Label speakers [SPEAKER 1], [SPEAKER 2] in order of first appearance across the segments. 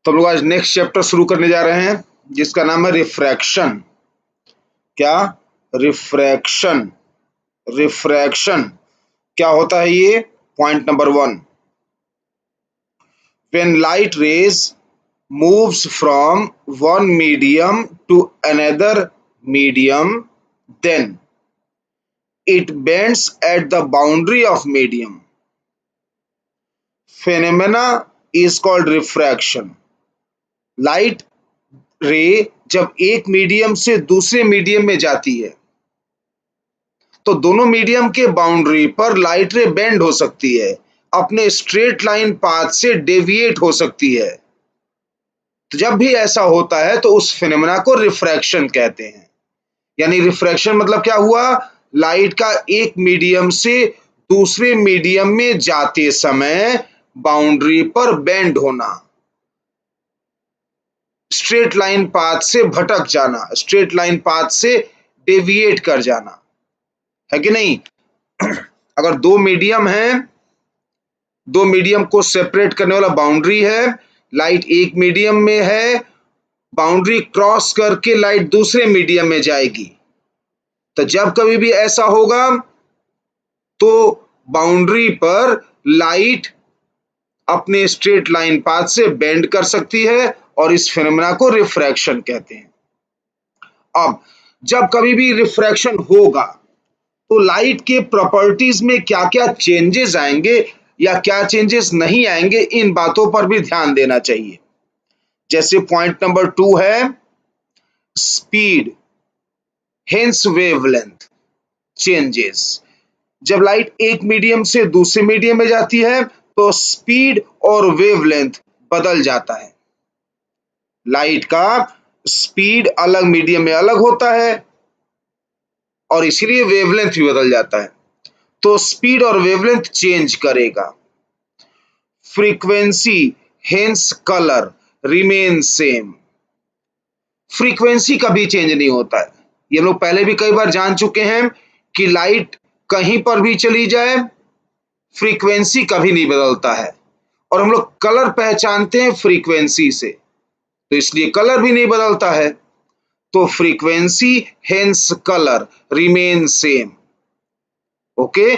[SPEAKER 1] तो हम लोग आज नेक्स्ट चैप्टर शुरू करने जा रहे हैं जिसका नाम है रिफ्रैक्शन। क्या? रिफ्रैक्शन। रिफ्रैक्शन क्या होता है ये? Point number 1, when light rays moves from one medium to another medium, then it bends at the boundary of medium. Phenomena is called refraction. Light रे जब एक मीडियम से दूसरे मीडियम में जाती है तो दोनों मीडियम के बाउंड्री पर लाइट रे बेंड हो सकती है, अपने स्ट्रेट लाइन पाथ से डेविएट हो सकती है। तो जब भी ऐसा होता है तो उस फिनोमेना को रिफ्रैक्शन कहते हैं। यानी रिफ्रैक्शन मतलब क्या हुआ? लाइट का एक मीडियम से दूसरे मीडियम में जाते समय बाउंड्री पर बेंड होना, स्ट्रेट लाइन पाथ से भटक जाना, स्ट्रेट लाइन पाथ से डेविएट कर जाना, है कि नहीं? अगर दो मीडियम है, दो मीडियम को सेपरेट करने वाला बाउंड्री है, लाइट एक मीडियम में है, बाउंड्री क्रॉस करके लाइट दूसरे मीडियम में जाएगी। तो जब कभी भी ऐसा होगा तो बाउंड्री पर लाइट अपने स्ट्रेट लाइन पाथ से बेंड कर सकती है और इस फिनोमेना को रिफ्रैक्शन कहते हैं। अब जब कभी भी रिफ्रैक्शन होगा तो लाइट के प्रॉपर्टीज में क्या क्या चेंजेस आएंगे या क्या चेंजेस नहीं आएंगे, इन बातों पर भी ध्यान देना चाहिए। जैसे पॉइंट नंबर 2 है स्पीड, हेंस वेवलेंथ चेंजेस। जब लाइट एक मीडियम से दूसरे मीडियम में जाती है तो स्पीड और वेवलेंथ बदल जाता है। लाइट का स्पीड अलग मीडियम में अलग होता है और इसलिए वेवलेंथ भी बदल जाता है। तो स्पीड और वेवलेंथ चेंज करेगा। Frequency hence colour remain same. Frequency कभी चेंज नहीं होता है। ये हम लोग पहले भी कई बार जान चुके हैं कि लाइट कहीं पर भी चली जाए फ्रीक्वेंसी कभी नहीं बदलता है, और हम लोग कलर पहचानते हैं फ्रीक्वेंसी से, तो इसलिए कलर भी नहीं बदलता है। तो frequency hence colour remain same. Okay,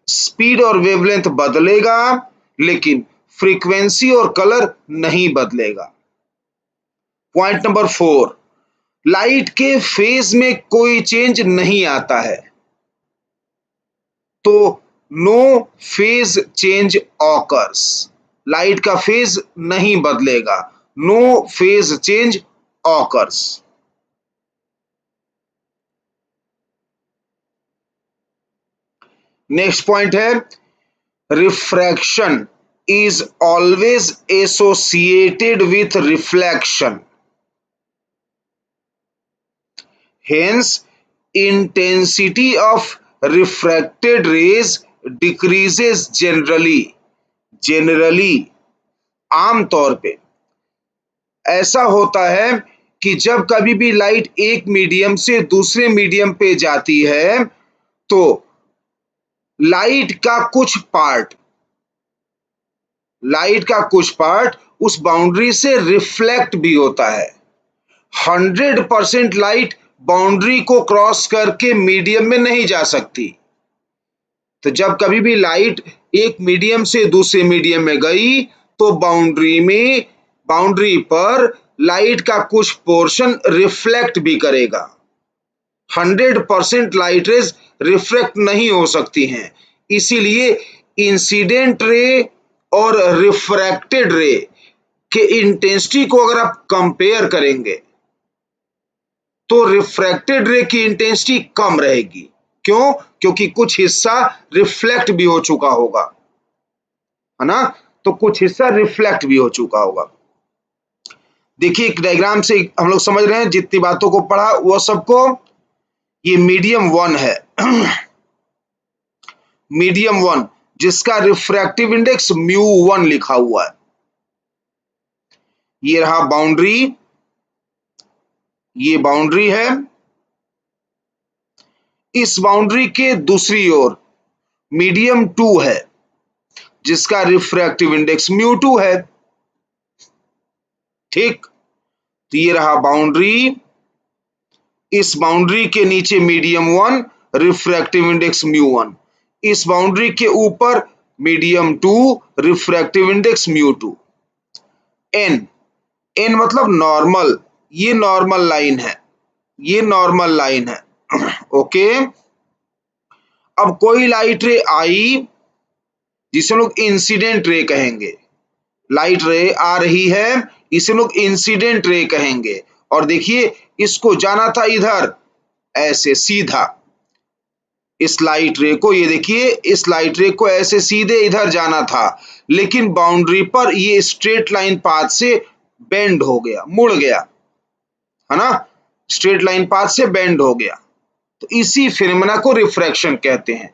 [SPEAKER 1] speed और वेवलेंथ बदलेगा लेकिन फ्रीक्वेंसी और कलर नहीं बदलेगा। पॉइंट नंबर 4, लाइट के फेज में कोई चेंज नहीं आता है, तो no phase change occurs. Light का फेज नहीं बदलेगा, no phase change occurs. Next point है refraction is always associated with reflection, hence intensity of refracted rays decreases generally आमतौर पे ऐसा होता है कि जब कभी भी लाइट एक मीडियम से दूसरे मीडियम पे जाती है तो लाइट का कुछ पार्ट उस बाउंड्री से रिफ्लेक्ट भी होता है। 100% लाइट बाउंड्री को क्रॉस करके मीडियम में नहीं जा सकती। तो जब कभी भी लाइट एक मीडियम से दूसरे मीडियम में गई तो बाउंड्री पर लाइट का कुछ पोर्शन रिफ्लेक्ट भी करेगा। 100% लाइट रेज रिफ्लेक्ट नहीं हो सकती हैं, इसीलिए इंसिडेंट रे और रिफ्रैक्टेड रे के इंटेंसिटी को अगर आप कंपेयर करेंगे तो रिफ्रैक्टेड रे की इंटेंसिटी कम रहेगी। क्यों? क्योंकि कुछ हिस्सा रिफ्लेक्ट भी हो चुका होगा, है ना? तो कुछ हिस्सा रिफ्लेक्ट भी हो चुका होगा। देखिए एक डायग्राम से हम लोग समझ रहे हैं, जितनी बातों को पढ़ा वो सबको। ये मीडियम 1 है मीडियम 1 जिसका रिफ्रैक्टिव इंडेक्स μ1 लिखा हुआ है। ये रहा बाउंड्री, ये बाउंड्री है। इस बाउंड्री के दूसरी ओर मीडियम 2 है जिसका रिफ्रैक्टिव इंडेक्स μ2 है। ठीक, तो ये रहा बाउंड्री, इस बाउंड्री के नीचे मीडियम 1, रिफ्रैक्टिव इंडेक्स μ1, इस बाउंड्री के ऊपर medium 2, refractive index μ2। N, N मतलब नॉर्मल, ये नॉर्मल लाइन है, ये नॉर्मल लाइन है। ओके, अब कोई लाइट रे आई जिसे लोग इंसिडेंट रे कहेंगे, लाइट रे आ रही है इसे लोग इंसिडेंट रे कहेंगे। और देखिए इसको जाना था इधर ऐसे सीधा, इस लाइट रे को, ये देखिए इस लाइट रे को ऐसे सीधे इधर जाना था, लेकिन बाउंड्री पर ये स्ट्रेट लाइन पाथ से बेंड हो गया, मुड़ गया, है ना, स्ट्रेट लाइन पाथ से बेंड हो गया। तो इसी फिनोमेना को रिफ्रैक्शन कहते हैं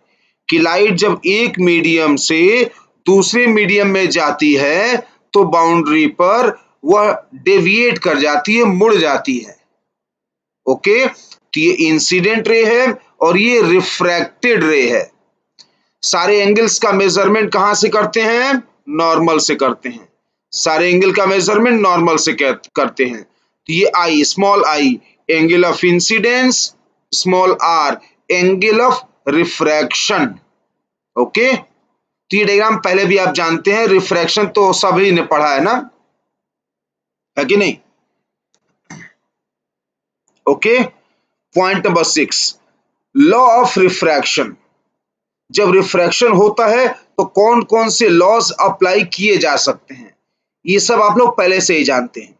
[SPEAKER 1] कि लाइट जब एक मीडियम से दूसरे मीडियम में जाती है तो बाउंड्री पर वह डेविएट कर जाती है, मुड़ जाती है। ओके, तो ये इंसिडेंट रे है और ये रिफ्रैक्टेड रे है। सारे एंगल्स का मेजरमेंट कहां से करते हैं? नॉर्मल से करते हैं, सारे एंगल का मेजरमेंट नॉर्मल से करते हैं। तो ये i, small i angle of incidence, small r angle of refraction. Okay, तो ये डायग्राम पहले भी आप जानते हैं, रिफ्रैक्शन तो सभी ने पढ़ा है ना, है कि नहीं? Okay, point number 6, law of refraction. जब रिफ्रैक्शन होता है तो कौन कौन से लॉज अप्लाई किए जा सकते हैं, ये सब आप लोग पहले से ही जानते हैं।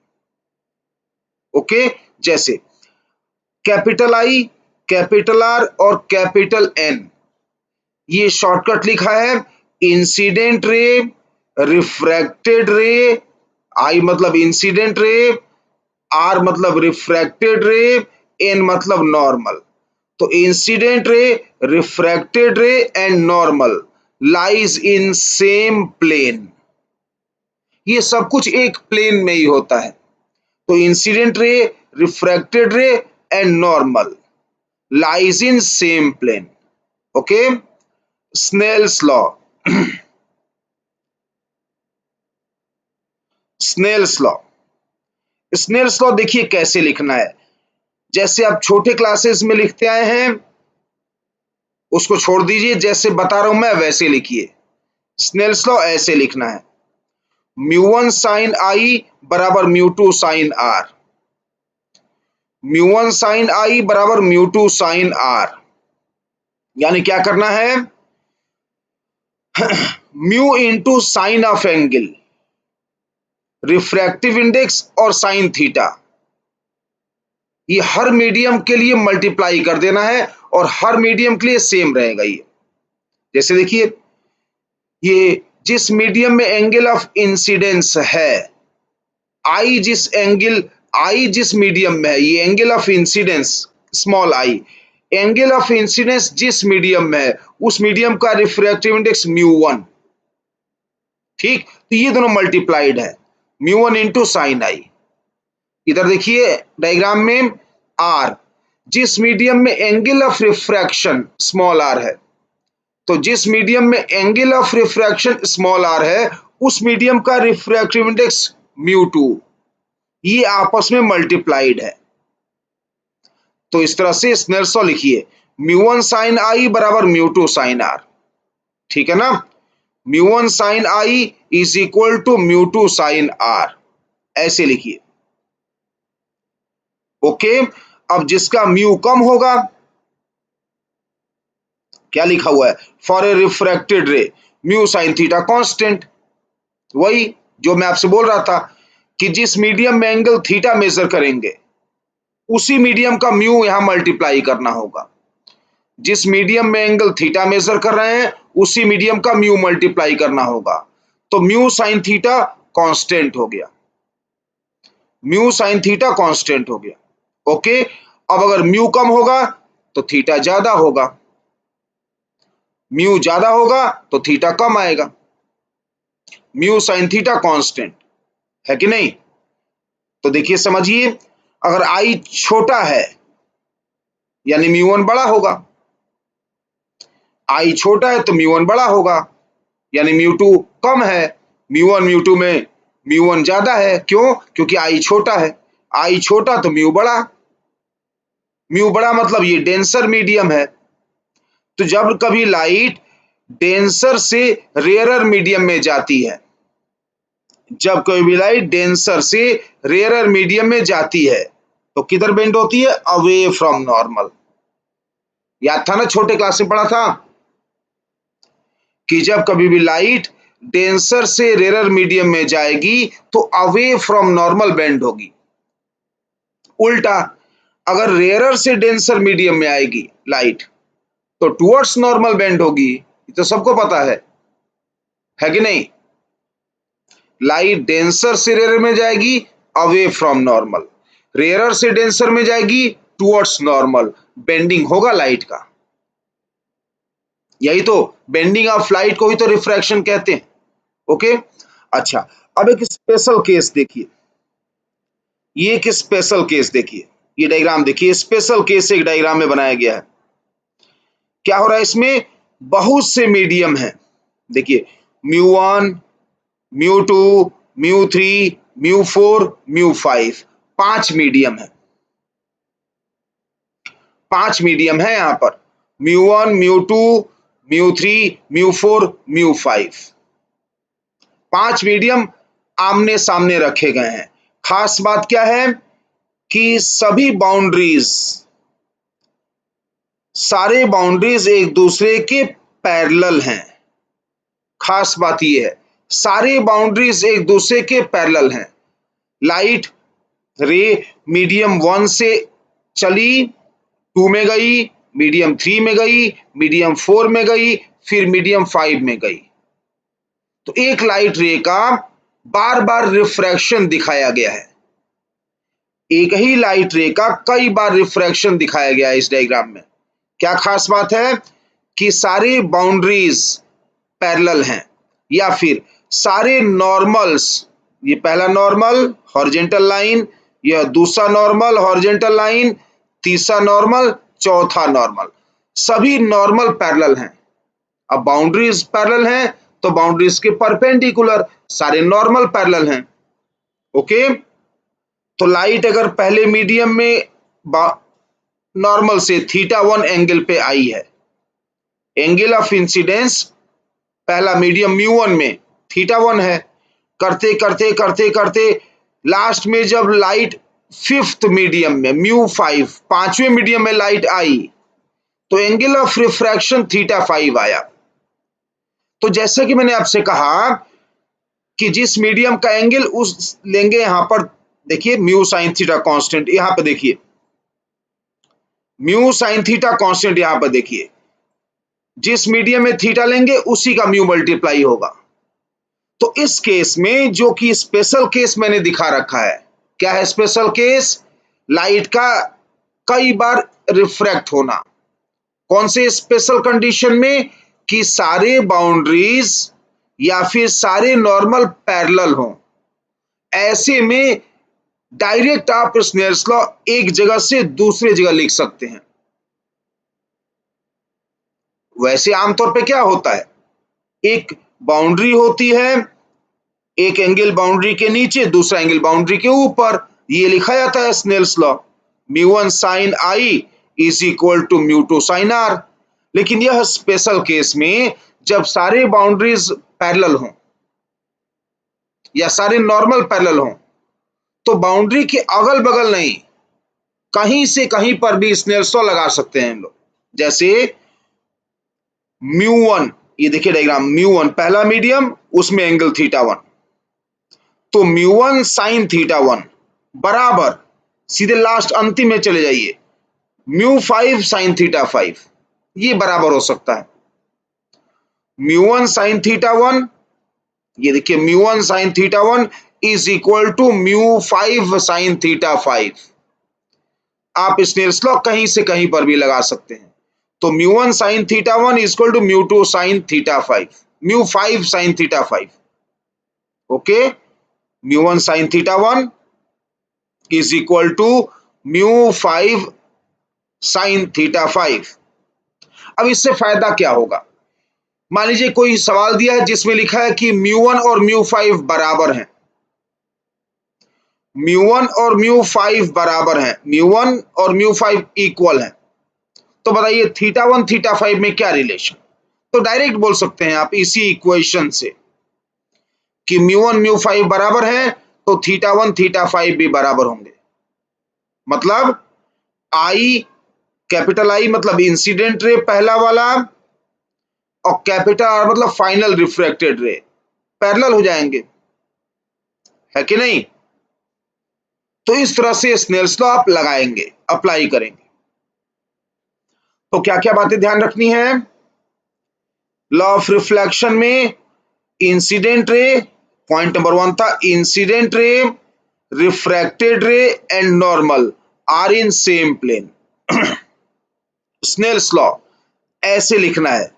[SPEAKER 1] ओके, जैसे कैपिटल आई, कैपिटल आर और कैपिटल एन, ये शॉर्टकट लिखा है, इंसिडेंट रे, रिफ्रैक्टेड रे, आई मतलब इंसिडेंट रे, आर मतलब रिफ्रैक्टेड रे, एन मतलब नॉर्मल। तो incident ray, refracted ray and normal lies in same plane, ये सब कुछ एक प्लेन में ही होता है। तो incident ray, refracted ray and normal lies in same plane. Okay, Snell's law, Snell's law, Snell's law देखिए कैसे लिखना है, जैसे आप छोटे क्लासेस में लिखते आए हैं उसको छोड़ दीजिए, जैसे बता रहा हूं मैं वैसे लिखिए। स्नेल्स लॉ ऐसे लिखना है, μ1 साइन आई बराबर μ2 साइन आर, μ1 साइन आई बराबर μ2 साइन आर। यानी क्या करना है, mu into sine of angle, refractive index और साइन थीटा, ये हर मीडियम के लिए मल्टीप्लाई कर देना है और हर मीडियम के लिए सेम रहेगा ये। जैसे देखिए ये जिस मीडियम में एंगल ऑफ इंसिडेंस है, आई जिस मीडियम में है, ये angle of incidence small i, angle of incidence जिस मीडियम में है उस मीडियम का रिफ्रैक्टिव इंडेक्स μ1। ठीक, तो ये दोनों मल्टीप्लाइड है, μ1 इंटू साइन आई। इधर देखिए डायग्राम में आर, जिस मीडियम में angle of refraction small R है, तो जिस मीडियम में angle of refraction small R है उस मीडियम का रिफ्रैक्टिव इंडेक्स μ2, ये आपस में मल्टीप्लाइड है। तो इस तरह से स्नेल्स लॉ लिखिए, μ1 साइन आई बराबर μ2 साइन आर, ठीक है ना, μ1 sine i is equal to μ2 sine r, ऐसे लिखिए। ओके, अब जिसका म्यू कम होगा, क्या लिखा हुआ है, फॉर ए रिफ्रैक्टेड रे म्यू साइन थीटा कांस्टेंट, वही जो मैं आपसे बोल रहा था कि जिस मीडियम में एंगल थीटा मेजर करेंगे उसी मीडियम का म्यू यहां मल्टीप्लाई करना होगा। जिस मीडियम में एंगल थीटा मेजर कर रहे हैं उसी मीडियम का म्यू मल्टीप्लाई करना होगा, तो म्यू साइन थीटा कांस्टेंट हो गया, म्यू साइन थीटा कांस्टेंट हो गया। ओके, अब अगर म्यू कम होगा तो थीटा ज्यादा होगा, म्यू ज्यादा होगा तो थीटा कम आएगा, म्यू साइन थीटा कांस्टेंट है कि नहीं। तो देखिए समझिए, अगर आई छोटा है यानी μ1 बड़ा होगा, आई छोटा है तो μ1 बड़ा होगा, यानी μ2 कम है, μ1 μ2 में म्यू वन ज्यादा है, क्यों? क्योंकि आई छोटा है, आई छोटा तो म्यू बड़ा, म्यू बड़ा मतलब ये डेंसर मीडियम है। तो जब कभी लाइट डेंसर से रेयरर मीडियम में जाती है, जब कोई भी लाइट डेंसर से रेयरर मीडियम में जाती है तो किधर बेंड होती है? Away from normal. याद था ना, छोटे क्लास में पढ़ा था कि जब कभी भी लाइट डेंसर से रेयरर मीडियम में जाएगी तो अवे फ्रॉम नॉर्मल बेंड होगी। उल्टा, अगर रेयरर से डेंसर मीडियम में आएगी लाइट तो टुवर्ड्स नॉर्मल बेंड होगी। ये तो सबको पता है कि नहीं? लाइट डेंसर से रेयरर में जाएगी अवे फ्रॉम नॉर्मल, रेयरर से डेंसर में जाएगी टुवर्ड्स नॉर्मल, बेंडिंग होगा लाइट का। यही तो बेंडिंग ऑफ लाइट को ही तो रिफ्रैक्शन कहते हैं। ओके, अच्छा, अब एक स्पेशल केस देखिए, ये एक स्पेशल केस देखिए, ये डायग्राम देखिए, स्पेशल केस एक डायग्राम में बनाया गया है। क्या हो रहा है इसमें? बहुत से मीडियम हैं, देखिए mu one, mu two, mu three, mu four, mu five, 5 medium है, 5 मीडियम है यहां पर, mu one, mu two, mu three, mu four, mu five, 5 medium आमने सामने रखे गए हैं। खास बात क्या है कि सभी बाउंड्रीज, सारे बाउंड्रीज एक दूसरे के पैरेलल हैं। खास बात यह है, सारे बाउंड्रीज एक दूसरे के पैरेलल हैं। लाइट रे मीडियम 1 से चली, 2 में गई, मीडियम 3 में गई, मीडियम 4 में गई, फिर मीडियम 5 में गई। तो एक लाइट रे का बार बार रिफ्रैक्शन दिखाया गया है, एक ही लाइट रे का कई बार रिफ्रैक्शन दिखाया गया है इस डायग्राम में। क्या खास बात है कि सारे बाउंड्रीज पैरेलल हैं, या फिर सारे नॉर्मल्स, ये पहला नॉर्मल हॉरिजॉन्टल लाइन, यह दूसरा नॉर्मल हॉरिजॉन्टल लाइन, तीसरा नॉर्मल, चौथा नॉर्मल, सभी नॉर्मल पैरेलल हैं। अब बाउंड्रीज पैरेलल हैं तो बाउंड्रीज के परपेंडिकुलर सारे नॉर्मल पैरेलल हैं। ओके, तो लाइट अगर पहले मीडियम में नॉर्मल से θ1 एंगल पे आई है, एंगल ऑफ इंसिडेंस पहला मीडियम μ1 में θ1 है, करते करते करते करते लास्ट में जब लाइट 5th मीडियम में μ5 5वें मीडियम में लाइट आई तो एंगल ऑफ रिफ्रैक्शन θ5 आया। तो जैसे कि मैंने आपसे कहा कि जिस मीडियम का एंगल उस लेंगे, यहां पर देखिए म्यू साइन थीटा कांस्टेंट, यहां पर देखिए म्यू साइन थीटा कांस्टेंट, यहां पर देखिए जिस मीडियम में थीटा लेंगे उसी का म्यू मल्टीप्लाई होगा। तो इस केस में जो कि स्पेशल केस मैंने दिखा रखा है, क्या है स्पेशल केस? लाइट का कई बार रिफ्रैक्ट होना। कौन से स्पेशल कंडीशन में? कि सारे बाउंड्रीज या फिर सारे नॉर्मल पैरेलल हों। ऐसे में डायरेक्ट आप स्नेल्स लॉ एक जगह से दूसरी जगह लिख सकते हैं। वैसे आमतौर पे क्या होता है, एक बाउंड्री होती है, एक एंगल बाउंड्री के नीचे, दूसरा एंगल बाउंड्री के ऊपर, ये लिखा जाता है Snell's law, μ1 sin i is equal to μ2 sin r। लेकिन यह स्पेशल केस में जब सारे बाउंड्रीज पैरेलल हों या सारे नॉर्मल पैरेलल हों तो बाउंड्री के अगल बगल नहीं, कहीं से कहीं पर भी स्नेल्स लॉ लगा सकते हैं हम लोग। जैसे μ1, ये देखिए डायग्राम, μ1 पहला मीडियम, उसमें एंगल θ1, तो μ1 sin θ1 बराबर, सीधे लास्ट अंतिम में चले जाइए, μ5 sin θ5, ये बराबर हो सकता है μ1 sin θ1, ये देखिए μ1 sin θ1 is equal to μ5 sin θ5। आप स्नेल्स लॉ कहीं से कहीं पर भी लगा सकते हैं। तो μ1 sin θ1 is equal to μ2 sin θ5, μ5 sin θ5। Okay, μ1 sin θ1 is equal to μ5 sin θ5। अब इससे फायदा क्या होगा? मान लीजिए कोई सवाल दिया है जिसमें लिखा है कि μ1 और μ5 बराबर हैं, μ1 और μ5 बराबर हैं, μ1 और μ5 इक्वल हैं, तो बताइए θ1 θ5 में क्या रिलेशन? तो डायरेक्ट बोल सकते हैं आप इसी इक्वेशन से कि μ1 μ5 बराबर है तो θ1 θ5 भी बराबर होंगे। मतलब आई, कैपिटल आई मतलब इंसिडेंट रे पहला वाला, और कैपिटल आर मतलब फाइनल रिफ्रैक्टेड रे, पैरेलल हो जाएंगे, है कि नहीं? तो इस तरह से स्नेल्स लॉ आप लगाएंगे, अप्लाई करेंगे। तो क्या क्या बातें ध्यान रखनी है? लॉ ऑफ रिफ्लेक्शन में इंसिडेंट रे, पॉइंट नंबर 1 था, incident ray, refracted ray and normal are in same plane. Snell's law ऐसे लिखना है।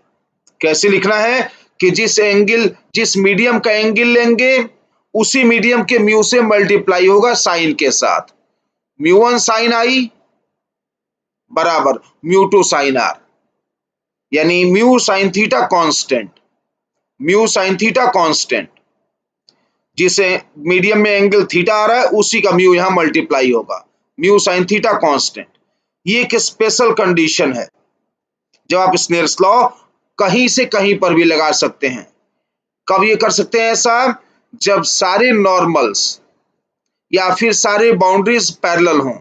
[SPEAKER 1] कैसे लिखना है? कि जिस मीडियम का एंगल लेंगे उसी मीडियम के म्यू से मल्टीप्लाई होगा साइन के साथ। μ1 साइन आई बराबर μ2 साइन आर, यानी mu sine theta constant, mu sine theta constant, जिसे मीडियम में एंगल थीटा आ रहा है उसी का म्यू यहां मल्टीप्लाई होगा, म्यू साइन थीटा कांस्टेंट। ये एक स्पेशल कंडीशन है जब आप स्नेल्स लॉ कहीं से कहीं पर भी लगा सकते हैं। कब ये कर सकते हैं ऐसा? जब सारे नॉर्मल्स या फिर सारे बाउंड्रीज पैरेलल हों,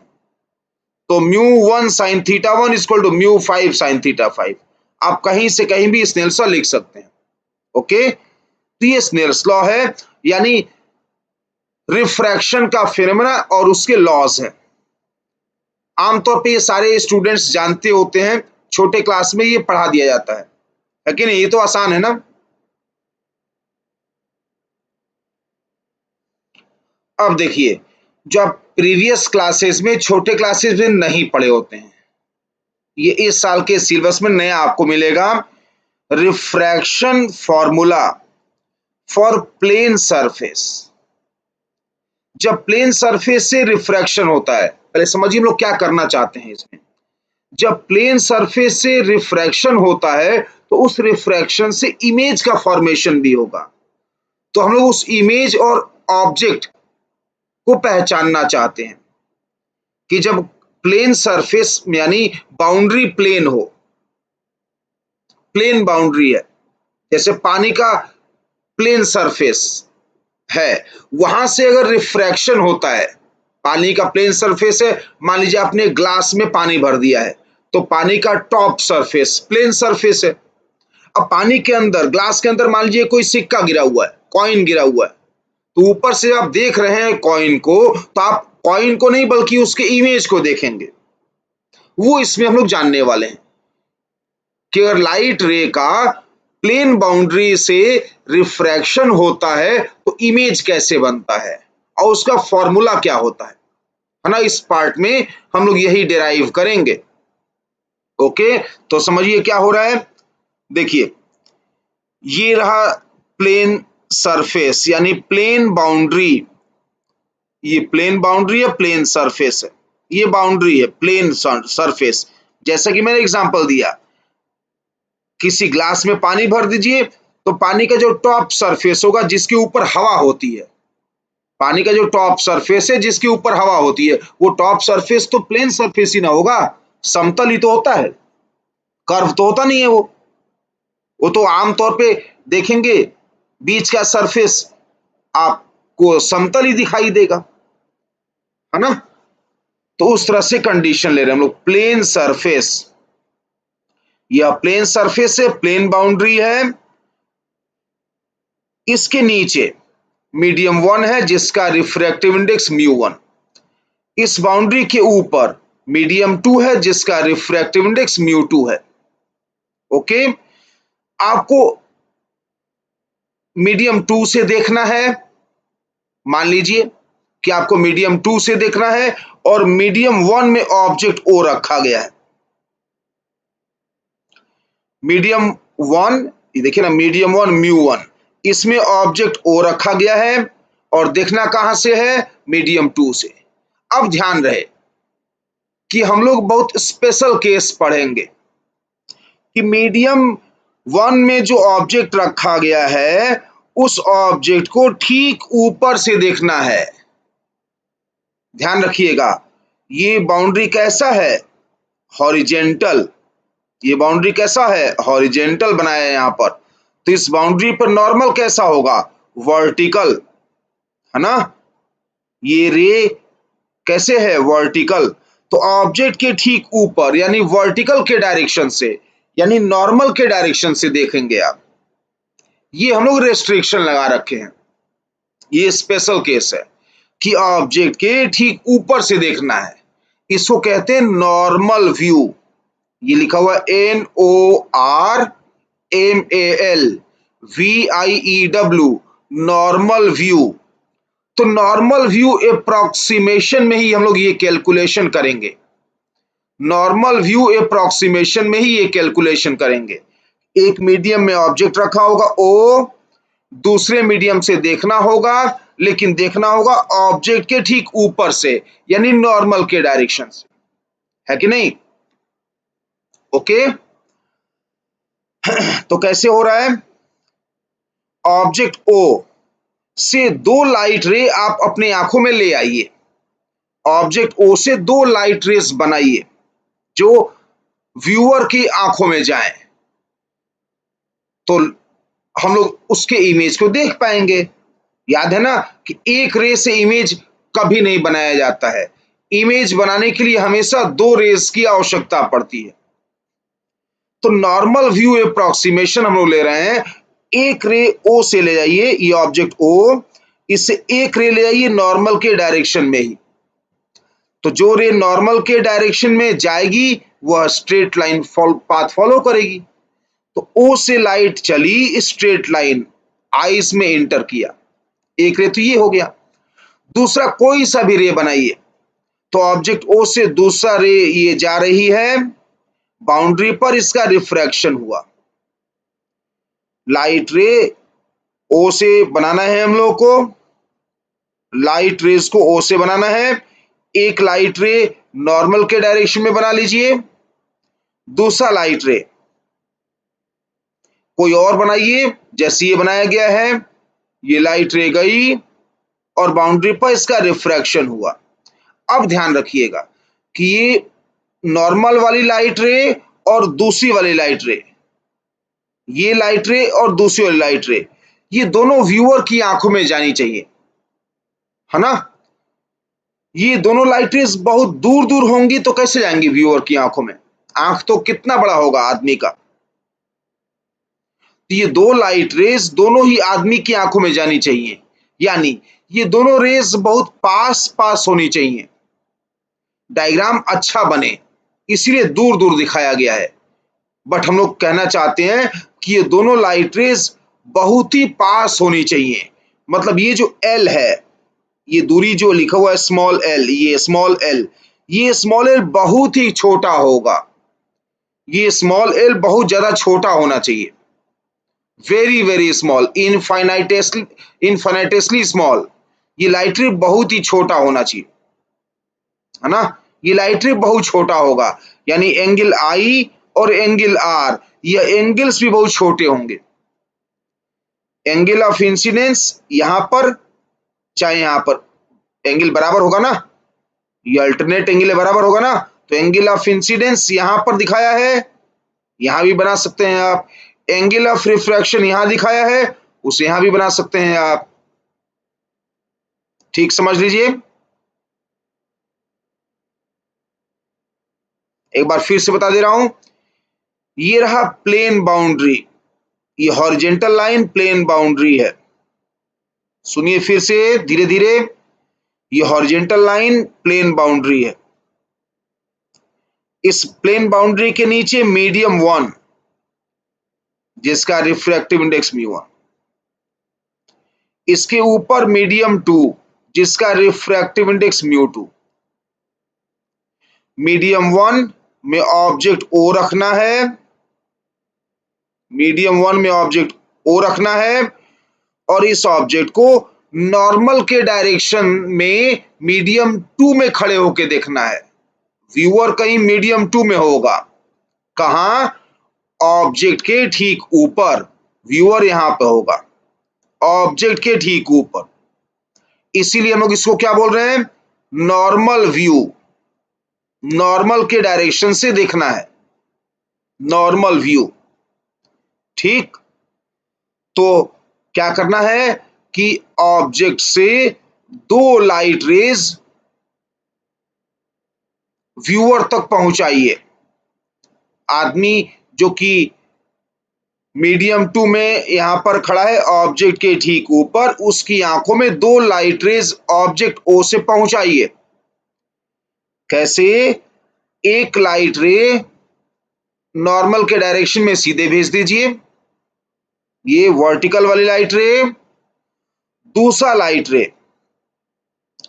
[SPEAKER 1] तो μ1 sin θ1 इक्वल टू μ5 sin θ5, आप कहीं से कहीं भी स्नेल्स लॉ लिख सकते हैं। ओके, तो ये स्नेल्स लॉ है, यानी रिफ्रैक्शन का फिनोमेना और उसके लॉज है। आमतौर पे ये सारे स्टूडेंट्स जानते होते हैं, छोटे क्लास में ये पढ़ा दिया जाता है कि नहीं? ये तो आसान है ना। अब देखिए, जो आप प्रीवियस क्लासेस में, छोटे क्लासेस में नहीं पढ़े होते हैं, ये इस साल के सिलेबस में नया आपको मिलेगा। Refraction formula for plane surface. जब प्लेन सरफेस से रिफ्रैक्शन होता है, पहले समझिए हम लोग क्या करना चाहते हैं इसमें। जब प्लेन सरफेस से रिफ्रैक्शन होता है तो उस रिफ्रैक्शन से इमेज का फॉर्मेशन भी होगा, तो हम लोग उस इमेज और ऑब्जेक्ट को पहचानना चाहते हैं कि जब प्लेन सरफेस यानी बाउंड्री प्लेन हो, प्लेन बाउंड्री है, जैसे पानी का प्लेन सरफेस है, वहां से अगर रिफ्रैक्शन होता है, पानी का प्लेन सरफेस है, मान लीजिए आपने ग्लास में पानी भर दिया है, तो पानी का टॉप सरफेस प्लेन सरफेस है। अब पानी के अंदर, ग्लास के अंदर मान लीजिए कोई सिक्का गिरा हुआ है, कॉइन गिरा हुआ है, तो ऊपर से आप देख रहे हैं कॉइन को, तो आप कॉइन को नहीं बल्कि उसके इमेज को देखेंगे। वो इसमें हम लोग जानने वाले हैं कि अगर लाइट रे का प्लेन बाउंड्री से रिफ्रैक्शन होता है तो इमेज कैसे बनता है और उसका फॉर्मूला क्या होता है ना। इस पार्ट में हम लोग यही डिराइव करेंगे। ओके, तो समझिए क्या हो रहा है। देखिए, ये रहा प्लेन सरफेस यानी प्लेन बाउंड्री, ये प्लेन बाउंड्री है, प्लेन सरफेस है, ये बाउंड्री है प्लेन सरफेस। जैसा कि मैंने एग्जांपल दिया, किसी ग्लास में पानी भर दीजिए, तो पानी का जो टॉप सरफेस होगा जिसके ऊपर हवा होती है, पानी का जो टॉप सरफेस है जिसके ऊपर हवा होती है, वो टॉप सरफेस तो प्लेन सरफेस ही ना होगा, समतल ही तो होता है, कर्व तो होता नहीं है। वो तो आमतौर पे देखेंगे बीच का सरफेस आपको समतल ही दिखाई देगा, है ना। तो उस तरह से कंडीशन ले रहे हैं हम लोग, प्लेन सरफेस, यह प्लेन सरफेस है, प्लेन बाउंड्री है, इसके नीचे मीडियम 1 है जिसका रिफ्रैक्टिव इंडेक्स μ1, इस बाउंड्री के ऊपर मीडियम 2 है जिसका रिफ्रैक्टिव इंडेक्स μ2 है। ओके, आपको मीडियम 2 से देखना है, मान लीजिए कि आपको मीडियम 2 से देखना है और मीडियम 1 में ऑब्जेक्ट ओ रखा गया है। मीडियम 1, ये देखिए ना, मीडियम 1 μ1, इसमें ऑब्जेक्ट ओ रखा गया है और देखना कहां से है, मीडियम 2 से। अब ध्यान रहे कि हम लोग बहुत स्पेशल केस पढ़ेंगे कि मीडियम 1 में जो ऑब्जेक्ट रखा गया है उस ऑब्जेक्ट को ठीक ऊपर से देखना है, ध्यान रखिएगा, ये बाउंड्री कैसा है, हॉरिजेंटल। ये बाउंड्री कैसा है, हॉरिजेंटल बनाया है यहाँ पर। तो इस बाउंड्री पर नॉर्मल कैसा होगा, वर्टिकल, है ना। ये रे कैसे है, वर्टिकल। तो ऑब्जेक्ट के ठीक ऊपर यानी वर्टिकल के डायरेक्शन से यानी नॉर्मल के डायरेक्शन से देखेंगे आप। ये हम लोग रेस्ट्रिक्शन लगा रखे हैं, ये स्पेशल केस है कि ऑब्जेक्ट के ठीक ऊपर से देखना है। इसको कहते हैं नॉर्मल व्यू। ये लिखा हुआ NORMAL VIEW, नॉर्मल व्यू। तो नॉर्मल व्यू अप्रोक्सीमेशन में ही हम लोग ये कैलकुलेशन करेंगे, नॉर्मल व्यू अप्रोक्सीमेशन में ही ये कैलकुलेशन करेंगे। एक मीडियम में ऑब्जेक्ट रखा होगा ओ, दूसरे मीडियम से देखना होगा, लेकिन देखना होगा ऑब्जेक्ट के ठीक ऊपर से यानी नॉर्मल के डायरेक्शन से, है कि नहीं। ओके, तो कैसे हो रहा है, ऑब्जेक्ट ओ से दो लाइट रे आप अपने आंखों में ले आइए, ऑब्जेक्ट ओ से दो लाइट रेस बनाइए जो व्यूअर की आंखों में जाएं, तो हम लोग उसके इमेज को देख पाएंगे। याद है ना कि एक रे से इमेज कभी नहीं बनाया जाता है, इमेज बनाने के लिए हमेशा दो रेस की आवश्यकता पड़ती है। तो नॉर्मल व्यू अप्रोक्सीमेशन हम लोग ले रहे हैं, एक रे ओ से ले जाइए, ये ऑब्जेक्ट ओ, इससे एक रे ले जाइए नॉर्मल के डायरेक्शन में ही। तो जो रे नॉर्मल के डायरेक्शन में जाएगी वह स्ट्रेट लाइन पाथ फॉलो करेगी। तो ओ से लाइट चली, स्ट्रेट लाइन आईज में एंटर किया, एक रे तो ये हो गया। दूसरा कोई सा भी रे बनाइए, तो ऑब्जेक्ट ओ से दूसरा रे ये जा रही है, बाउंड्री पर इसका रिफ्रैक्शन हुआ, लाइट रे ओ से बनाना है हम लोग को, लाइट रेज को ओ से बनाना है। एक लाइट रे नॉर्मल के डायरेक्शन में बना लीजिए, दूसरा लाइट रे कोई और बनाइए, जैसे ये बनाया गया है, ये लाइट रे गई और बाउंड्री पर इसका रिफ्रैक्शन हुआ। अब ध्यान रखिएगा कि ये नॉर्मल वाली लाइट रे और दूसरी वाली लाइट रे, ये लाइट रे और दूसरी वाली लाइट रे, ये दोनों व्यूअर की आंखों में जानी चाहिए, है ना। ये दोनों लाइट रेज बहुत दूर दूर होंगी तो कैसे जाएंगी व्यूअर की आंखों में, आंख तो कितना बड़ा होगा आदमी का। तो ये दो लाइट रेज दोनों ही आदमी की आंखों में जानी चाहिए, यानी ये दोनों रेज बहुत पास पास होनी चाहिए, डायग्राम अच्छा बने इसीलिए दूर दूर दिखाया गया है। बट हम लोग कहना चाहते हैं कि ये दोनों लाइट रेज बहुत ही पास होनी चाहिए, मतलब ये जो एल है, ये दूरी जो लिखा हुआ है स्मॉल एल, ये स्मॉल एल, ये स्मॉल एल बहुत ही छोटा होगा, ये स्मॉल एल बहुत ज्यादा छोटा होना चाहिए, वेरी वेरी स्मॉल, इनफाइनाइटेसली स्मॉल। ये लाइट रे बहुत ही छोटा होना चाहिए, है ना। ये लाइट रे बहुत छोटा होगा, यानी एंगल आई और एंगल आर, ये एंगल्स भी बहुत छोटे होंगे। एंगल ऑफ इंसिडेंस यहां पर चाहे यहां पर एंगल बराबर होगा ना, ये अल्टरनेट एंगल बराबर होगा ना, तो एंगल ऑफ इंसिडेंस यहां पर दिखाया है, यहां भी बना सकते हैं आप। एंगल ऑफ रिफ्रैक्शन यहां दिखाया है, उसे यहां भी बना सकते हैं आप, ठीक समझ लीजिए। एक बार फिर से बता दे रहा हूं, ये रहा प्लेन बाउंड्री, ये हॉरिजेंटल लाइन प्लेन बाउंड्री है। सुनिए फिर से धीरे धीरे, ये हॉरिजेंटल लाइन प्लेन बाउंड्री है, इस प्लेन बाउंड्री के नीचे मीडियम 1 जिसका रिफ्रैक्टिव इंडेक्स μ1, इसके ऊपर मीडियम 2 जिसका रिफ्रैक्टिव इंडेक्स μ2। मीडियम 1 में ऑब्जेक्ट ओ रखना है, मीडियम 1 में ऑब्जेक्ट ओ रखना है और इस ऑब्जेक्ट को नॉर्मल के डायरेक्शन में मीडियम 2 में खड़े होकर देखना है। व्यूअर कहीं मीडियम 2 में होगा, कहां, ऑब्जेक्ट के ठीक ऊपर, व्यूअर यहां पे होगा ऑब्जेक्ट के ठीक ऊपर, इसीलिए हम लोग इसको क्या बोल रहे हैं, नॉर्मल व्यू, नॉर्मल के डायरेक्शन से देखना है, नॉर्मल व्यू। ठीक, तो क्या करना है कि ऑब्जेक्ट से दो लाइट रेज व्यूअर तक पहुंचाइए। आदमी जो कि मीडियम 2 में यहां पर खड़ा है ऑब्जेक्ट के ठीक ऊपर, उसकी आंखों में दो लाइट रेज ऑब्जेक्ट ओ से पहुंचाइए। कैसे? एक लाइट रे नॉर्मल के डायरेक्शन में सीधे भेज दीजिए, ये वर्टिकल वाली लाइट रे। दूसरा लाइट रे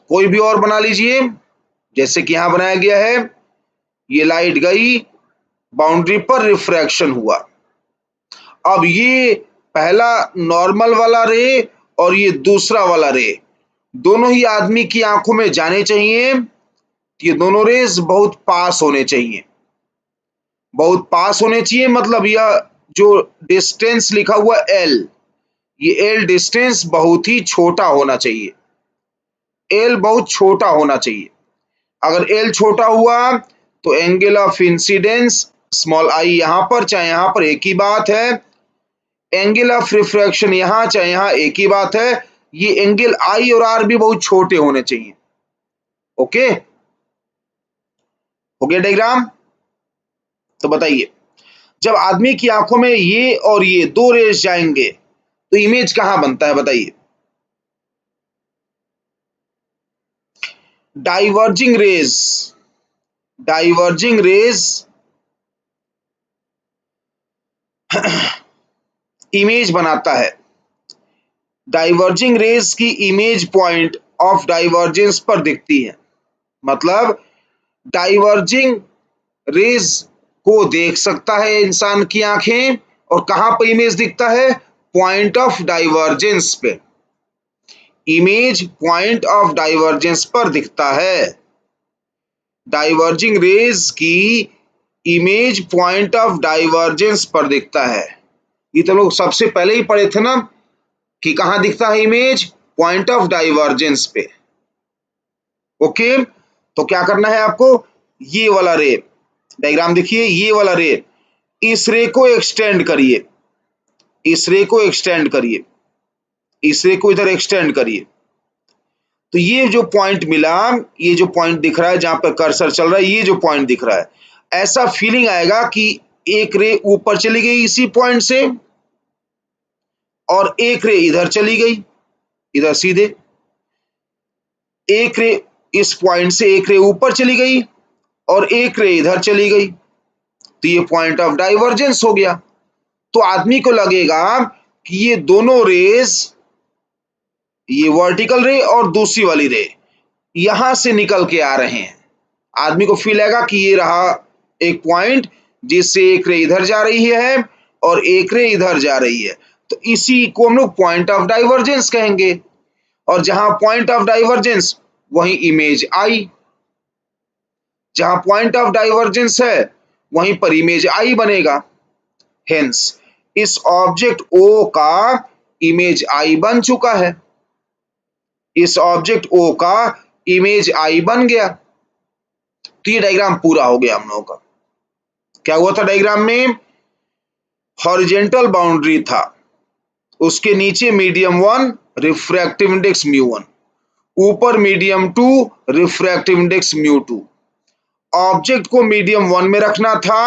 [SPEAKER 1] कोई भी और बना लीजिए, जैसे कि यहां बनाया गया है। ये लाइट गई बाउंड्री पर, रिफ्रैक्शन हुआ। अब ये पहला नॉर्मल वाला रे और ये दूसरा वाला रे दोनों ही आदमी की आंखों में जाने चाहिए। ये दोनों रेज बहुत पास होने चाहिए, बहुत पास होने चाहिए। मतलब यह जो डिस्टेंस लिखा हुआ एल, ये एल डिस्टेंस बहुत ही छोटा होना चाहिए, एल बहुत छोटा होना चाहिए। अगर एल छोटा हुआ तो angle of incidence small I यहां पर चाहे यहां पर एक ही बात है, एंगल ऑफ रिफ्रैक्शन यहां चाहे यहां एक ही बात है। ये एंगल आई और आर भी बहुत छोटे होने चाहिए। ओके, हो गया डायग्राम? तो बताइए, जब आदमी की आंखों में ये और ये दो रेज जाएंगे तो इमेज कहां बनता है बताइए? Diverging raise, diverging raise image बनाता है। डाइवर्जिंग रेज की इमेज पॉइंट ऑफ डाइवर्जेंस पर दिखती है। मतलब डाइवर्जिंग रेज को देख सकता है इंसान की आंखें, और कहां पर इमेज दिखता है? पॉइंट ऑफ डाइवर्जेंस पे, इमेज पॉइंट ऑफ डाइवर्जेंस पर दिखता है। डाइवर्जिंग रेज की इमेज पॉइंट ऑफ डाइवर्जेंस पर दिखता है। ये तो लोग सबसे पहले ही पढ़े थे ना कि कहां दिखता है इमेज? पॉइंट ऑफ डाइवर्जेंस पे। ओके, तो क्या करना है आपको? ये वाला रे, डायग्राम देखिए, ये वाला रे, इस रे को एक्सटेंड करिए, इस रे को एक्सटेंड करिए, इस रे को इधर एक्सटेंड करिए। तो ये जो पॉइंट मिला, ये जो पॉइंट दिख रहा है जहां पर कर्सर चल रहा है, ये जो पॉइंट दिख रहा है, ऐसा फीलिंग आएगा कि एक रे ऊपर चली गई इसी पॉइंट से, और एक रे इधर चली गई, इधर सीधे। एक रे इस पॉइंट से, एक रे ऊपर चली गई और एक रे इधर चली गई, तो ये पॉइंट ऑफ डाइवर्जेंस हो गया। तो आदमी को लगेगा कि ये दोनों रेज, ये वर्टिकल रे और दूसरी वाली रे यहां से निकल के आ रहे हैं। आदमी को फील आएगा कि ये रहा एक पॉइंट जिससे एक रे इधर जा रही है और एक रे इधर जा रही है, तो इसी को हम लोग पॉइंट ऑफ डाइवर्जेंस कहेंगे। और जहां पॉइंट ऑफ डाइवर्जेंस वहीं इमेज आई, जहां पॉइंट ऑफ डाइवर्जेंस है वहीं पर इमेज आई बनेगा। हेंस इस ऑब्जेक्ट ओ का इमेज आई बन चुका है, इस ऑब्जेक्ट ओ का इमेज आई बन गया। तो ये डायग्राम पूरा हो गया हम लोगों का। क्या हुआ था डायग्राम में? हॉरिजेंटल बाउंड्री था, उसके नीचे मीडियम 1 रिफ्रैक्टिव इंडेक्स μ1, ऊपर मीडियम 2 रिफ्रैक्टिव इंडेक्स μ2। ऑब्जेक्ट को मीडियम 1 में रखना था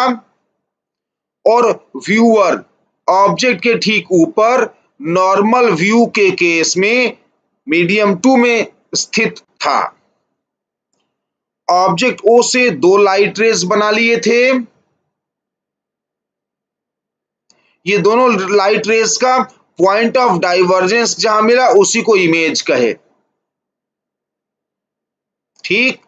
[SPEAKER 1] और व्यूअर ऑब्जेक्ट के ठीक ऊपर नॉर्मल व्यू के केस में मीडियम 2 में स्थित था। ऑब्जेक्ट ओ से दो लाइट रेज बना लिए थे, ये दोनों लाइट रेज का पॉइंट ऑफ डाइवर्जेंस जहां मिला उसी को इमेज कहे। ठीक,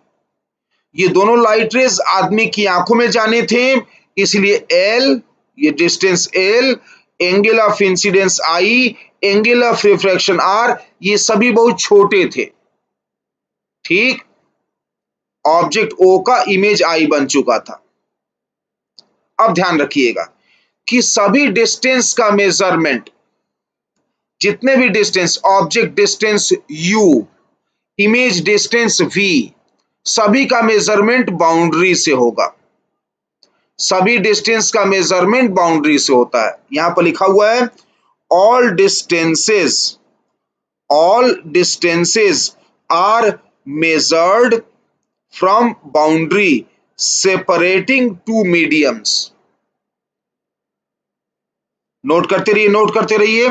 [SPEAKER 1] ये दोनों लाइट रेज आदमी की आंखों में जाने थे, इसलिए एल, ये distance L, angle of incidence I, angle of refraction R, ये सभी बहुत छोटे थे। ठीक, ऑब्जेक्ट ओ का इमेज आई बन चुका था। अब ध्यान रखिएगा कि सभी डिस्टेंस का मेजरमेंट, जितने भी distance, object distance u, image distance v, सभी का मेजरमेंट बाउंड्री से होगा। सभी डिस्टेंस का मेजरमेंट बाउंड्री से होता है। यहां पर लिखा हुआ है all distances are measured from boundary separating two mediums। Note करते रहिए।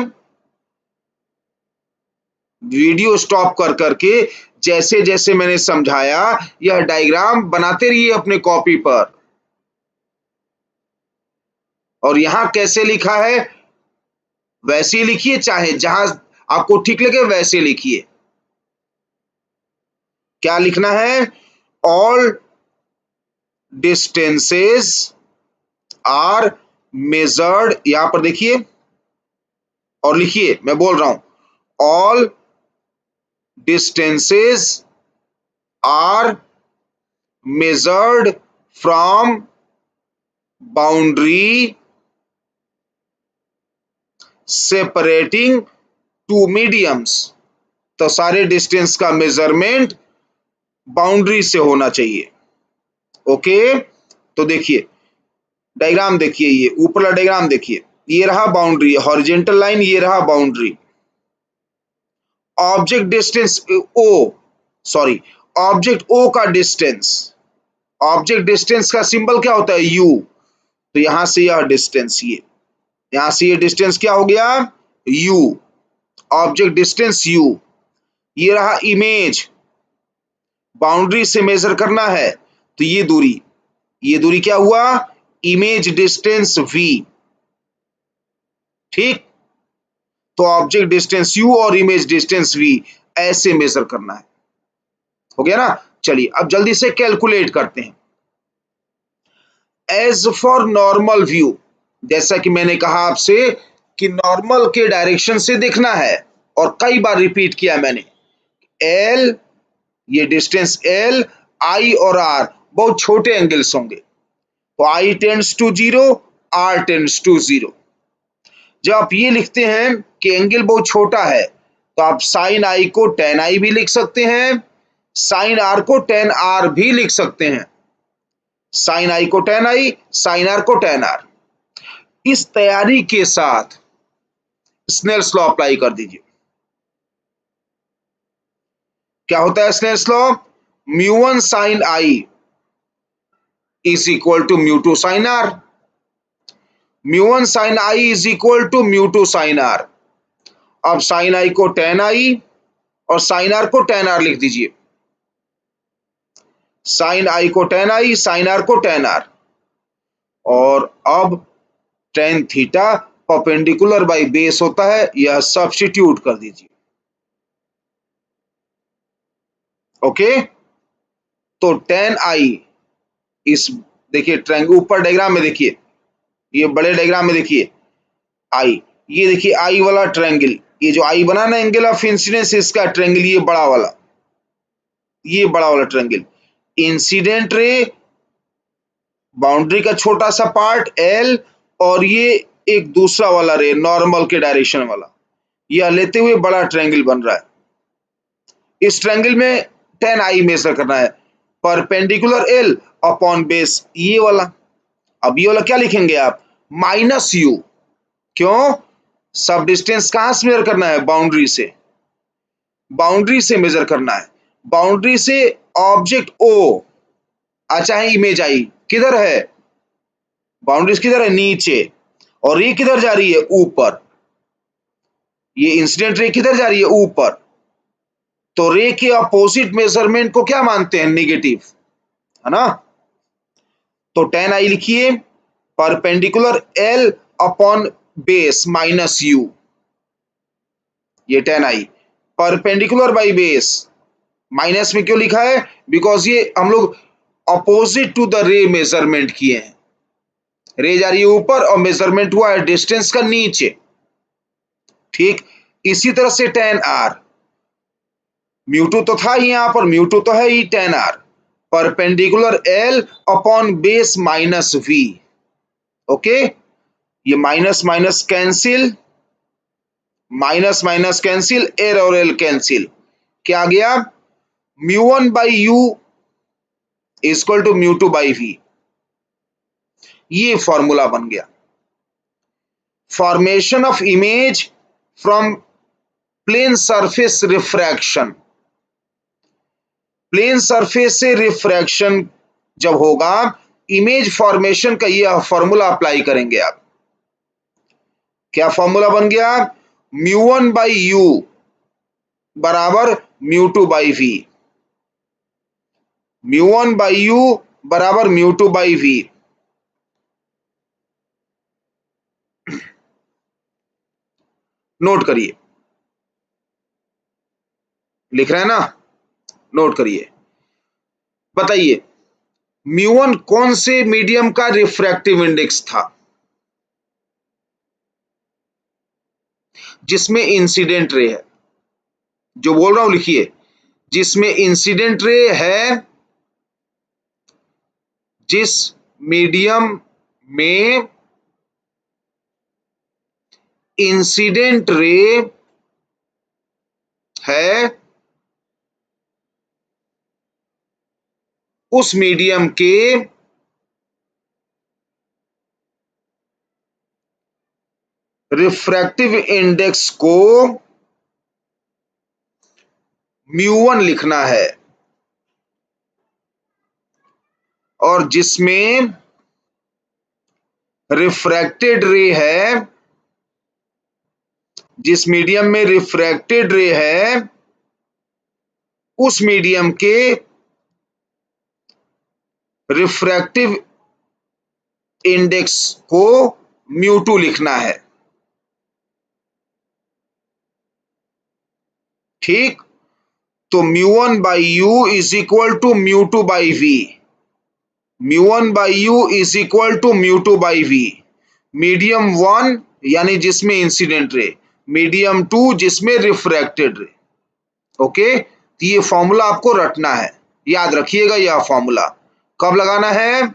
[SPEAKER 1] वीडियो स्टॉप कर करके जैसे जैसे मैंने समझाया यह डायग्राम बनाते रहिए अपने कॉपी पर। और यहां कैसे लिखा है वैसे ही लिखिए, चाहे जहां आपको ठीक लगे वैसे लिखिए। क्या लिखना है? ऑल डिस्टेंसेस आर मेजर्ड, यहां पर देखिए और लिखिए, मैं बोल रहा हूं all distances are measured from boundary separating two mediums. तो सारे डिस्टेंस का मेजरमेंट बाउंड्री से होना चाहिए। ओके, तो देखिए डायग्राम, देखिए ये ऊपरला डायग्राम देखिए, ये रहा बाउंड्री, हॉरिजॉन्टल लाइन, ये रहा बाउंड्री। ऑब्जेक्ट डिस्टेंस ओ, सॉरी ऑब्जेक्ट ओ का डिस्टेंस, ऑब्जेक्ट डिस्टेंस का सिंबल क्या होता है? यू। तो यहां से यह डिस्टेंस, ये यहां से ये डिस्टेंस क्या हो गया? You, object distance you. ये रहा इमेज, बाउंड्री से मेजर करना है तो ये दूरी क्या हुआ? Image distance v। ठीक, तो ऑब्जेक्ट डिस्टेंस u और इमेज डिस्टेंस v ऐसे मेजर करना है। हो गया ना? चलिए अब जल्दी से कैलकुलेट करते हैं। एज फॉर नॉर्मल व्यू, जैसा कि मैंने कहा आपसे कि नॉर्मल के डायरेक्शन से देखना है और कई बार रिपीट किया मैंने। l, ये डिस्टेंस l, i और r बहुत छोटे एंगल्स होंगे, तो i tends to 0, r tends to 0। जब आप ये लिखते हैं कि एंगल बहुत छोटा है तो आप साइन i को tan i भी लिख सकते हैं, साइन r को tan r भी लिख सकते हैं। साइन i को tan i, साइन r को tan r। इस तैयारी के साथ स्नेल्स लॉ अप्लाई कर दीजिए। क्या होता है Snell's law? μ1 sine i is equal to μ2 sine r। μ1 sine i is equal to μ2 sine r। अब साइन i को tan i और साइन r को tan r लिख दीजिए। साइन i को tan i, साइन r को tan r। और अब tan theta perpendicular by base होता है, यह सब्स्टिट्यूट कर दीजिए। ओके, तो tan i इस, देखिए ट्रायंगल ऊपर डायग्राम में देखिए, ये बड़े डायग्राम में देखिए आई, ये देखिए आई वाला ट्रायंगल, ये जो आई बना ना एंगल ऑफ इंसिडेंस, इसका ट्रायंगल ये बड़ा वाला, ये बड़ा वाला ट्रायंगल। इंसिडेंट रे, बाउंड्री का छोटा सा पार्ट एल, और ये एक दूसरा वाला रे नॉर्मल के डायरेक्शन वाला, यह लेते हुए बड़ा ट्रायंगल बन रहा है। इस ट्रायंगल में tan i मेजर करना है, परपेंडिकुलर एल अपॉन बेस ये वाला। अब ये वाला क्या लिखेंगे आप? Minus you. क्यों? सब डिस्टेंस कहां से मेजर करना है? बाउंड्री से, बाउंड्री से मेजर करना है। बाउंड्री से ऑब्जेक्ट ओ, चाहे इमेज आई, किधर है? बाउंड्रीज किधर है? नीचे। और ये किधर जा रही है? ऊपर। ये इंसिडेंट रे किधर जा रही है? ऊपर। तो रे के अपोजिट मेजरमेंट को क्या मानते हैं? नेगेटिव, है ना? तो tan i लिखिए, perpendicular l upon base minus U, ये tan i perpendicular by base. Minus में क्यों लिखा है? बिकॉज ये हम लोग opposite to the ray measurement किए हैं। रे जा रही है ऊपर और मेजरमेंट हुआ है डिस्टेंस का नीचे। ठीक, इसी तरह से tan r, μ2 तो था ही, यहां पर μ2 तो है ही, tan r perpendicular l upon base minus v। Okay, ये minus minus cancel, minus minus cancel, L और एल कैंसिल, क्या आ गया? μ1 by u equal to μ2 by v. ये फॉर्मूला बन गया। Formation of image from plane surface refraction. Plane surface से refraction जब होगा, इमेज फॉर्मेशन का यह फॉर्मूला अप्लाई करेंगे आप। क्या फॉर्मूला बन गया? μ1 बाई यू बराबर μ2 बाई वी। μ1 बाई यू बराबर μ2 बाई वी। नोट करिए, लिख रहे हैं ना, नोट करिए। बताइए μ1 कौन से मीडियम का रिफ्रैक्टिव इंडेक्स था जिसमें इंसिडेंट रे है? जो बोल रहा हूं लिखिए, जिसमें इंसिडेंट रे है, जिस मीडियम में इंसिडेंट रे है, उस मीडियम के रिफ्रैक्टिव इंडेक्स को μ1 लिखना है। और जिसमें रिफ्रैक्टेड रे है, जिस मीडियम में रिफ्रैक्टेड रे है, उस मीडियम के रिफ्रैक्टिव इंडेक्स को μ2 लिखना है। ठीक, तो μ1 by u is equal to μ2 by v. μ1 by u is equal to μ2 by v. Medium 1 यानी जिसमें इंसिडेंट रे, मीडियम 2 जिसमें रिफ्रैक्टेड रे। ओके, तो ये फॉर्मूला आपको रटना है, याद रखिएगा। यह फॉर्मूला कब लगाना है?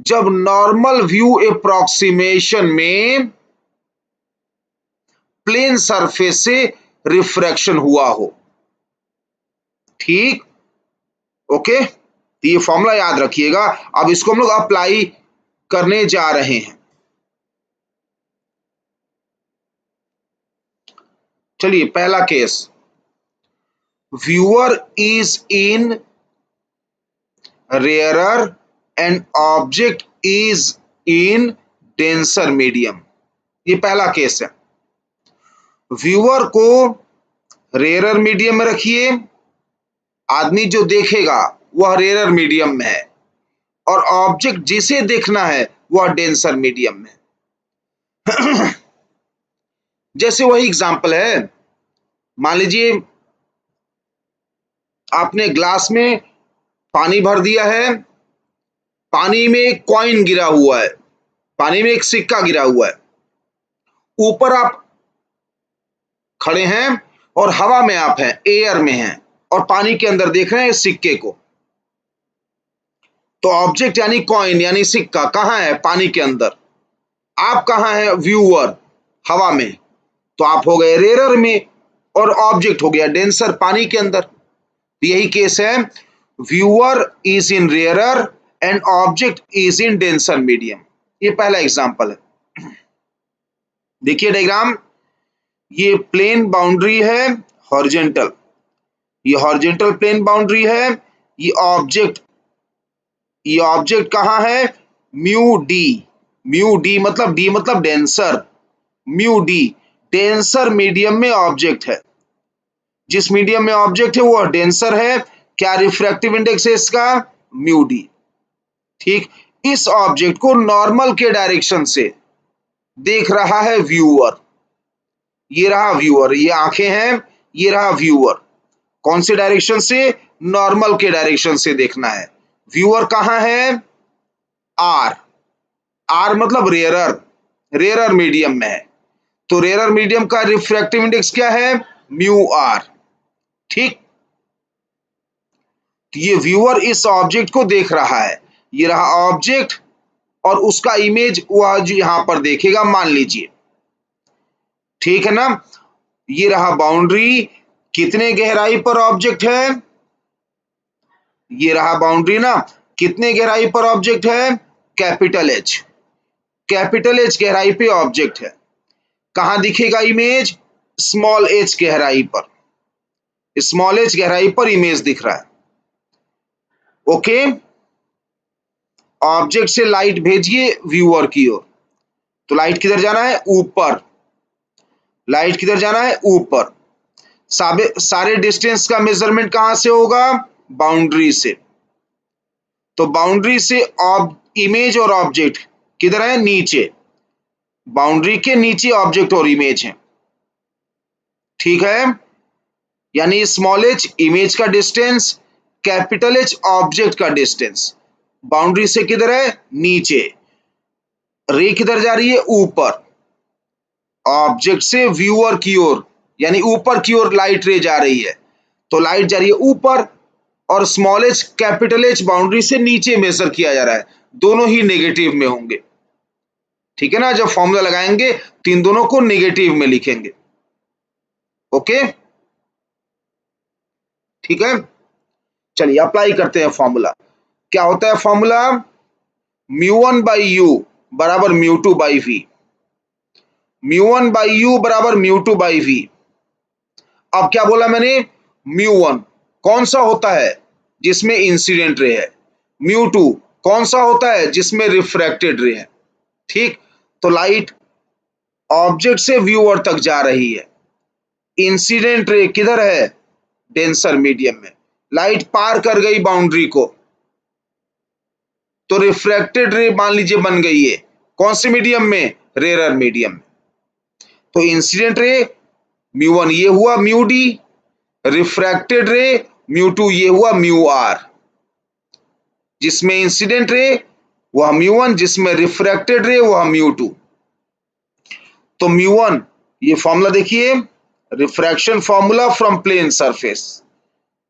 [SPEAKER 1] जब नॉर्मल व्यू अप्रोक्सीमेशन में प्लेन सरफेस से रिफ्रैक्शन हुआ हो। ठीक, ओके, तो ये फॉर्मूला याद रखिएगा। अब इसको हम लोग अप्लाई करने जा रहे हैं। चलिए, पहला case, viewer is in rarer and object is in denser medium. ये पहला केस है। व्यूअर को रेयरर मीडियम में रखिए, आदमी जो देखेगा वह रेयरर मीडियम में है, और ऑब्जेक्ट जिसे देखना है वह डेंसर मीडियम में है। जैसे वही एग्जांपल है, मान लीजिए आपने ग्लास में पानी भर दिया है, पानी में एक कॉइन गिरा हुआ है, पानी में एक सिक्का गिरा हुआ है, ऊपर आप खड़े हैं और हवा में आप हैं, एयर में हैं, और पानी के अंदर देख रहे हैं सिक्के को। तो ऑब्जेक्ट यानी कॉइन यानी सिक्का कहां है? पानी के अंदर। आप कहां हैं? व्यूअर, हवा में। तो आप हो गए रेयरर में और ऑब्जेक्ट हो गया डेंसर, पानी के अंदर। यही केस है, viewer is in rarer and object is in denser medium. ये पहला एग्जांपल है। देखिए डायग्राम, ये प्लेन बाउंड्री है हॉरिजॉन्टल, ये हॉरिजॉन्टल प्लेन बाउंड्री है। ये ऑब्जेक्ट कहां है? Mu D. म्यू डी मतलब, डी मतलब denser, mu D denser medium में ऑब्जेक्ट है। जिस मीडियम में ऑब्जेक्ट है वह डेंसर है। क्या रिफ्रैक्टिव इंडेक्स है इसका? Mu D. ठीक, इस ऑब्जेक्ट को नॉर्मल के डायरेक्शन से देख रहा है व्यूअर। ये रहा व्यूअर, ये आंखें हैं, ये रहा व्यूअर। कौन से डायरेक्शन से? नॉर्मल के डायरेक्शन से देखना है। व्यूअर कहां है? आर। आर मतलब रेयरर, रेयरर मीडियम में है। तो रेयरर मीडियम का रिफ्रैक्टिव इंडेक्स क्या है? Mu R. ठीक, तो ये व्यूअर इस ऑब्जेक्ट को देख रहा है। ये रहा ऑब्जेक्ट और उसका इमेज वह जो यहां पर देखेगा, मान लीजिए। ठीक है ना, ये रहा बाउंड्री। कितने गहराई पर ऑब्जेक्ट है? ये रहा बाउंड्री ना, कितने गहराई पर ऑब्जेक्ट है, कैपिटल एच, कैपिटल एच गहराई पे ऑब्जेक्ट है। कहां दिखेगा इमेज, स्मॉल एच गहराई पर, स्मॉल एच गहराई पर इमेज दिख रहा है। ओके, ऑब्जेक्ट से लाइट भेजिए व्यूअर की ओर, तो लाइट किधर जाना है, ऊपर, लाइट किधर जाना है, ऊपर। सारे डिस्टेंस का मेजरमेंट कहां से होगा, बाउंड्री से। तो बाउंड्री से इमेज और ऑब्जेक्ट किधर है, नीचे, बाउंड्री के नीचे ऑब्जेक्ट और इमेज है। ठीक है, यानी स्मॉल एच इमेज का डिस्टेंस, कैपिटल एच ऑब्जेक्ट का डिस्टेंस, बाउंड्री से किधर है, नीचे, रे किधर जा रही है, ऊपर, ऑब्जेक्ट से व्यूअर की ओर, यानी ऊपर की ओर लाइट रे जा रही है, तो लाइट जा रही है ऊपर, और small H capital H boundary से नीचे मेजर किया जा रहा है, दोनों ही नेगेटिव में होंगे। ठीक है ना, जब फॉर्मूला लगाएंगे तो इन दोनों को नेगेटिव में लिखेंगे। ओके, ठीक है, चलिए अप्लाई करते हैं फॉर्मूला। क्या होता है फॉर्मूला, μ1 बाई यू बराबर μ2 बाई वी, μ1 बाई यू बराबर μ2 बाई वी। अब क्या बोला मैंने, μ1 कौन सा होता है, जिसमें इंसिडेंट रे है, μ2 कौन सा होता है, जिसमें रिफ्रैक्टेड रे है। ठीक, तो लाइट ऑब्जेक्ट से व्यूअर तक जा रही है, इंसिडेंट रे किधर है, डेंसर मीडियम में, लाइट पार कर गई बाउंड्री को, तो रिफ्रैक्टेड रे मान लीजिए बन गई है, कौन से मीडियम में, रेयर मीडियम में। तो इंसिडेंट रे μ1 ये हुआ म्यू डी, रिफ्रैक्टेड रे μ2 ये हुआ म्यू आर, जिसमें इंसिडेंट रे वह μ1, जिसमें रिफ्रैक्टेड रे वह μ2। तो μ1, ये फॉर्मूला देखिए, refraction formula from plane surface,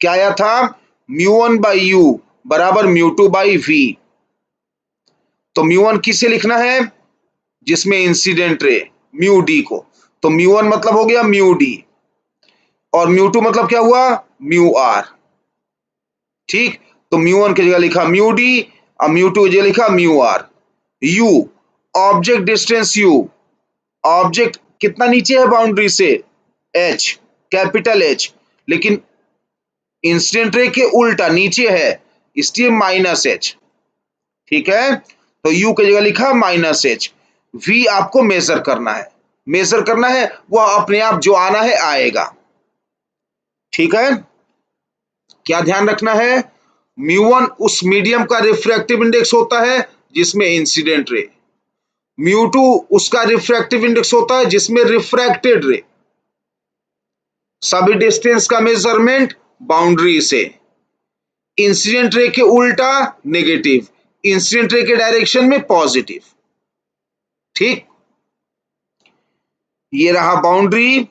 [SPEAKER 1] क्या आया था, μ1 बाई यू बराबर μ2 बाई वी। तो μ1 किसे लिखना है, जिसमें इंसिडेंट रे म्यू डी को, तो μ1 मतलब हो गया म्यू डी, और μ2 मतलब क्या हुआ, म्यू आर। ठीक, तो μ1 की जगह लिखा म्यू डी, और μ2 की जगह लिखा mu R. U, object distance U, object कितना नीचे है बाउंड्री से, एच, कैपिटल एच, लेकिन इंसिडेंट रे के उल्टा नीचे है, इसलिए माइनस एच। ठीक है, तो यू की जगह लिखा माइनस एच। वी आपको मेजर करना है, मेजर करना है, वह अपने आप जो आना है आएगा। ठीक है, क्या ध्यान रखना है, μ1 उस मीडियम का रिफ्रैक्टिव इंडेक्स होता है जिसमें इंसिडेंट रे, μ2 उसका रिफ्रैक्टिव इंडेक्स होता है जिसमें रिफ्रैक्टेड रे। सभी डिस्टेंस का मेजरमेंट बाउंड्री से, इंसिडेंट रे के उल्टा नेगेटिव, इंसिडेंट रे के डायरेक्शन में पॉजिटिव। ठीक, ये रहा बाउंड्री,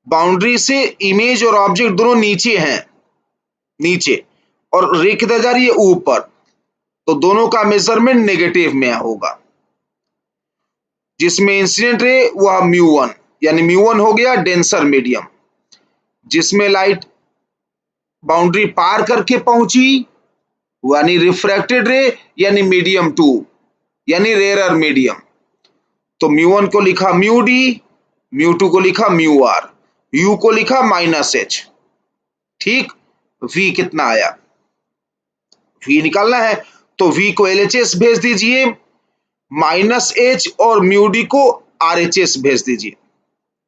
[SPEAKER 1] बाउंड्री से इमेज और ऑब्जेक्ट दोनों नीचे हैं, नीचे, और रे किधर जा रही है, ऊपर, तो दोनों का मेजरमेंट नेगेटिव में होगा। जिसमें इंसिडेंट रे वह μ1, यानी μ1 हो गया डेंसर मीडियम, जिसमें लाइट बाउंड्री पार करके पहुंची, यानी रिफ्रैक्टेड रे, यानी मीडियम 2, यानी रेयर मीडियम। तो μ1 को लिखा म्यू डी, μ2 को लिखा म्यू आर, यू को लिखा माइनस एच। ठीक, वी कितना आया, वी निकालना है, तो वी को एलएचएस भेज दीजिए, माइनस एच और म्यू डी को आरएचएस भेज दीजिए,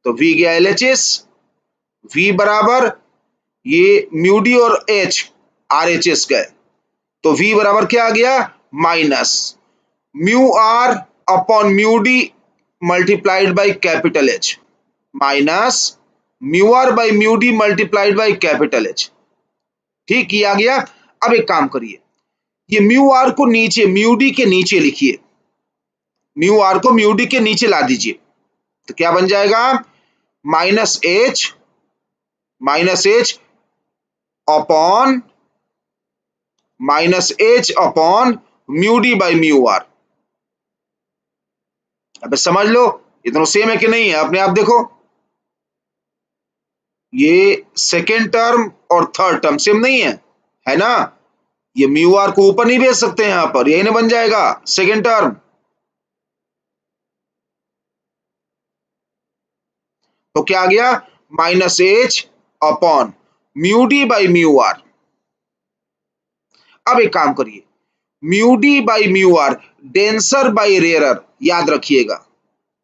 [SPEAKER 1] तो वी गया एलएचएस, वी बराबर ये म्यू डी और एच आरएचएस गए, तो वी बराबर क्या आ गया, minus mu R upon mu D multiplied by capital H, minus mu R by mu D multiplied by capital H. ठीक, ये आ गया। अब एक काम करिए, ये म्यू आर को नीचे, म्यू डी के नीचे लिखिए, म्यू आर को म्यू डी के नीचे ला दीजिए, तो क्या बन जाएगा, minus H upon mu D by mu R. अब समझ लो ये दोनों सेम है कि नहीं है, अपने आप देखो, ये सेकेंड टर्म और थर्ड टर्म सेम नहीं है ना? ये म्यू आर को ऊपर नहीं भेज सकते यहां पर, यही ना बन जाएगा सेकेंड टर्म। तो क्या आ गया? Minus H upon mu D by mu R. अब एक काम करिए, mu D by mu R denser by rarer, याद रखिएगा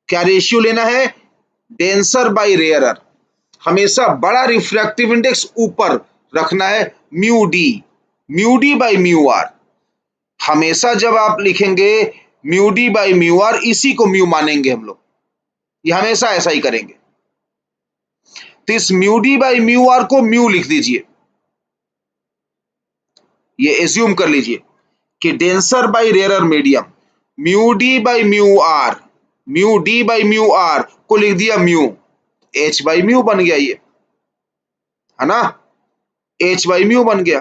[SPEAKER 1] क्या रेशियो लेना है? Denser by rarer. हमेशा बड़ा रिफ्रैक्टिव इंडेक्स ऊपर रखना है, mu D by mu R. हमेशा जब आप लिखेंगे mu D by mu R, इसी को म्यू मानेंगे हम लोग, ये हमेशा ऐसा ही करेंगे। तो इस mu D by mu R को म्यू लिख दीजिए, ये एज्यूम कर लीजिए कि denser by rarer medium, mu D by mu R को लिख दिया म्यू, एच बाई म्यू बन गया, ये है ना, एच बाई म्यू बन गया।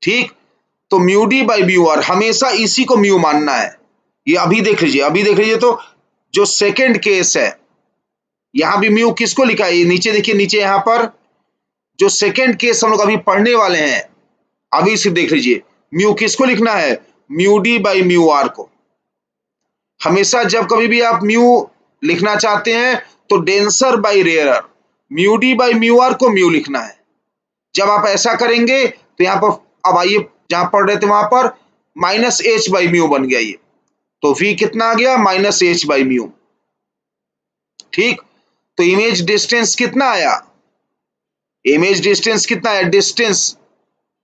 [SPEAKER 1] ठीक, तो mu D by mu R हमेशा इसी को म्यू मानना है। ये अभी देख लीजिए, तो जो सेकेंड केस है, यहां भी म्यू किसको लिखा है? ये नीचे देखिए, नीचे यहां पर जो सेकेंड केस हम लोग अभी पढ़ने वाले हैं, अभी सिर्फ देख लीजिए, म्यू किसको लिखना है? Mu D by mu R को। हमेशा जब कभी भी आप म्यू लिखना चाहते हैं तो denser by rarer, mu D by mu R को म्यू लिखना है। जब आप ऐसा करेंगे तो यहाँ पर, अब आइए जहां पढ़ रहे थे वहां पर माइनस एच बाई म्यू बन गया ये, तो v कितना आ गया? Minus H by mu. ठीक, तो इमेज डिस्टेंस कितना आया? इमेज डिस्टेंस कितना है? डिस्टेंस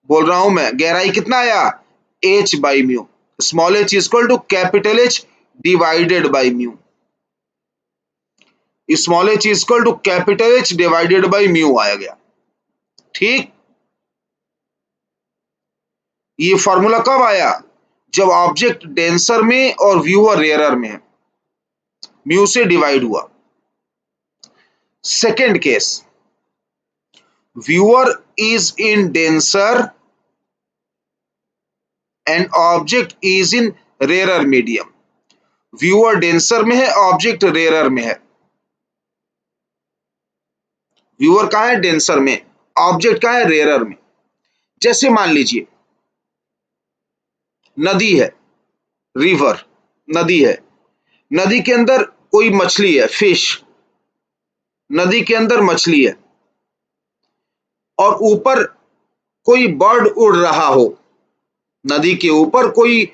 [SPEAKER 1] बोल रहा हूं मैं, गहराई कितना आया? h by mu. Small h equal to capital H divided by mu. Small h equal to capital H divided by mu आया गया। ठीक, ये फॉर्मूला कब आया? जब ऑब्जेक्ट डेंसर में और व्यूअर रेयरर में है, म्यू से डिवाइड हुआ। Second case, viewer is in denser and object is in rarer medium. Viewer denser में है, ऑब्जेक्ट रेयरर में है। व्यूअर कहां है? डेंसर में। ऑब्जेक्ट कहां है? रेयरर में। जैसे मान लीजिए नदी है, रिवर, नदी है, नदी के अंदर कोई मछली है, फिश, नदी के अंदर मछली है, और ऊपर कोई बर्ड उड़ रहा हो, नदी के ऊपर कोई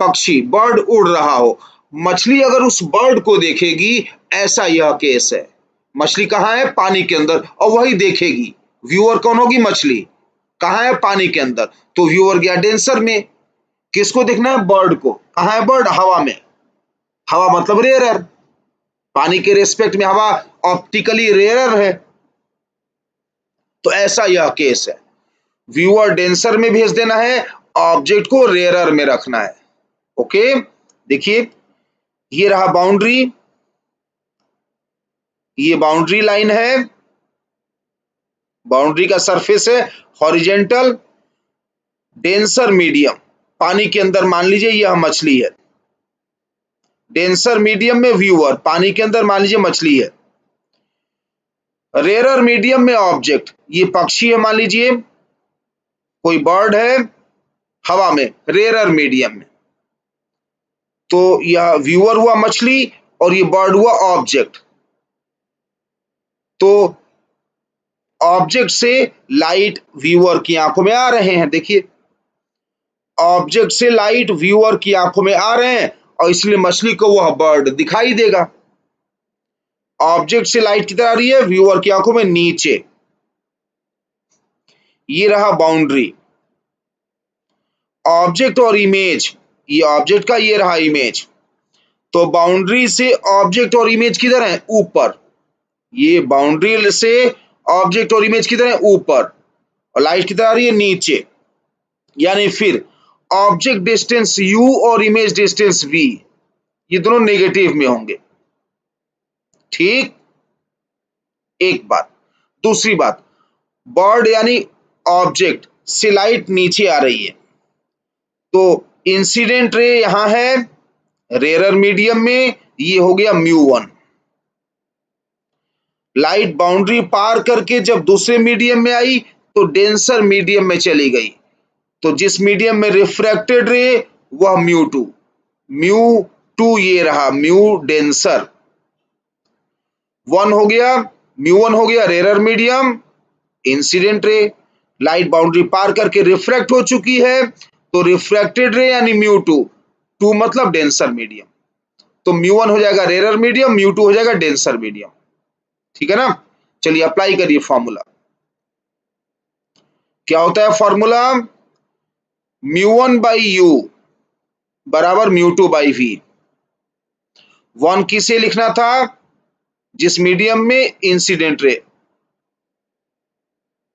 [SPEAKER 1] पक्षी, बर्ड उड़ रहा हो, मछली अगर उस बर्ड को देखेगी, ऐसा यह केस है। मछली कहाँ है? पानी के अंदर, और वही देखेगी। व्यूअर कौन होगी? मछली। कहाँ है? पानी के अंदर। तो व्यूअर गया डेंसर में। किसको देखना है? बर्ड को। कहाँ है बर्ड? हवा में। हवा मतलब रेयरर, पानी के रेस्पेक्ट में हवा ऑप्टिकली रेयरर है। तो ऐसा यह केस है, व्यूअर डेंसर में भेज देना है, ऑब्जेक्ट को रेयरर में रखना है। ओके, देखिए ये रहा बाउंड्री, ये बाउंड्री लाइन है, बाउंड्री का सरफेस है हॉरिजेंटल, डेंसर मीडियम, पानी के अंदर मान लीजिए यह मछली है, डेंसर मीडियम में व्यूअर, पानी के अंदर मान लीजिए मछली है, रेयरर मीडियम में ऑब्जेक्ट, ये पक्षी है मान लीजिए, कोई बर्ड है हवा में, रेयरर मीडियम में। तो यह व्यूअर हुआ मछली और ये बर्ड हुआ ऑब्जेक्ट। तो ऑब्जेक्ट से लाइट व्यूअर की आंखों में आ रहे हैं, देखिए ऑब्जेक्ट से लाइट व्यूअर की आंखों में आ रहे हैं, और इसलिए मछली को वह बर्ड दिखाई देगा। ऑब्जेक्ट से लाइट किधर आ रही है? व्यूअर की आंखों में नीचे। ये रहा बाउंड्री, ऑब्जेक्ट और इमेज, ये ऑब्जेक्ट का, ये रहा इमेज। तो बाउंड्री से ऑब्जेक्ट और इमेज किधर है? ऊपर। ये बाउंड्री से ऑब्जेक्ट और इमेज किधर है? ऊपर, और लाइट किधर आ रही है? नीचे। यानी फिर ऑब्जेक्ट डिस्टेंस u और इमेज डिस्टेंस v, ये दोनों नेगेटिव में होंगे। ठीक, एक बात। दूसरी बात, बर्ड यानी ऑब्जेक्ट से लाइट नीचे आ रही है, तो इंसिडेंट रे यहां है रेयरर मीडियम में, ये हो गया μ1। लाइट बाउंड्री पार करके जब दूसरे मीडियम में आई तो डेंसर मीडियम में चली गई, तो जिस मीडियम में रिफ्रैक्टेड रे वह म्यू टू ये रहा, म्यू डेंसर। वन हो गया, म्यू1 हो गया rarer medium, incident ray light boundary पार करके रिफ्रैक्ट हो चुकी है, तो रिफ्रैक्टेड रे यानी म्यू2, टू मतलब डेंसर मीडियम, तो म्यू1 हो जाएगा रेरर मीडियम, म्यू2 हो जाएगा डेंसर मीडियम। ठीक है ना? चलिए अप्लाई करिए फॉर्मूला। क्या होता है फॉर्मूला? म्यू1 बाई यू बराबर म्यू2 बाई वी। वन किसे लिखना था? जिस मीडियम में इंसिडेंट रे,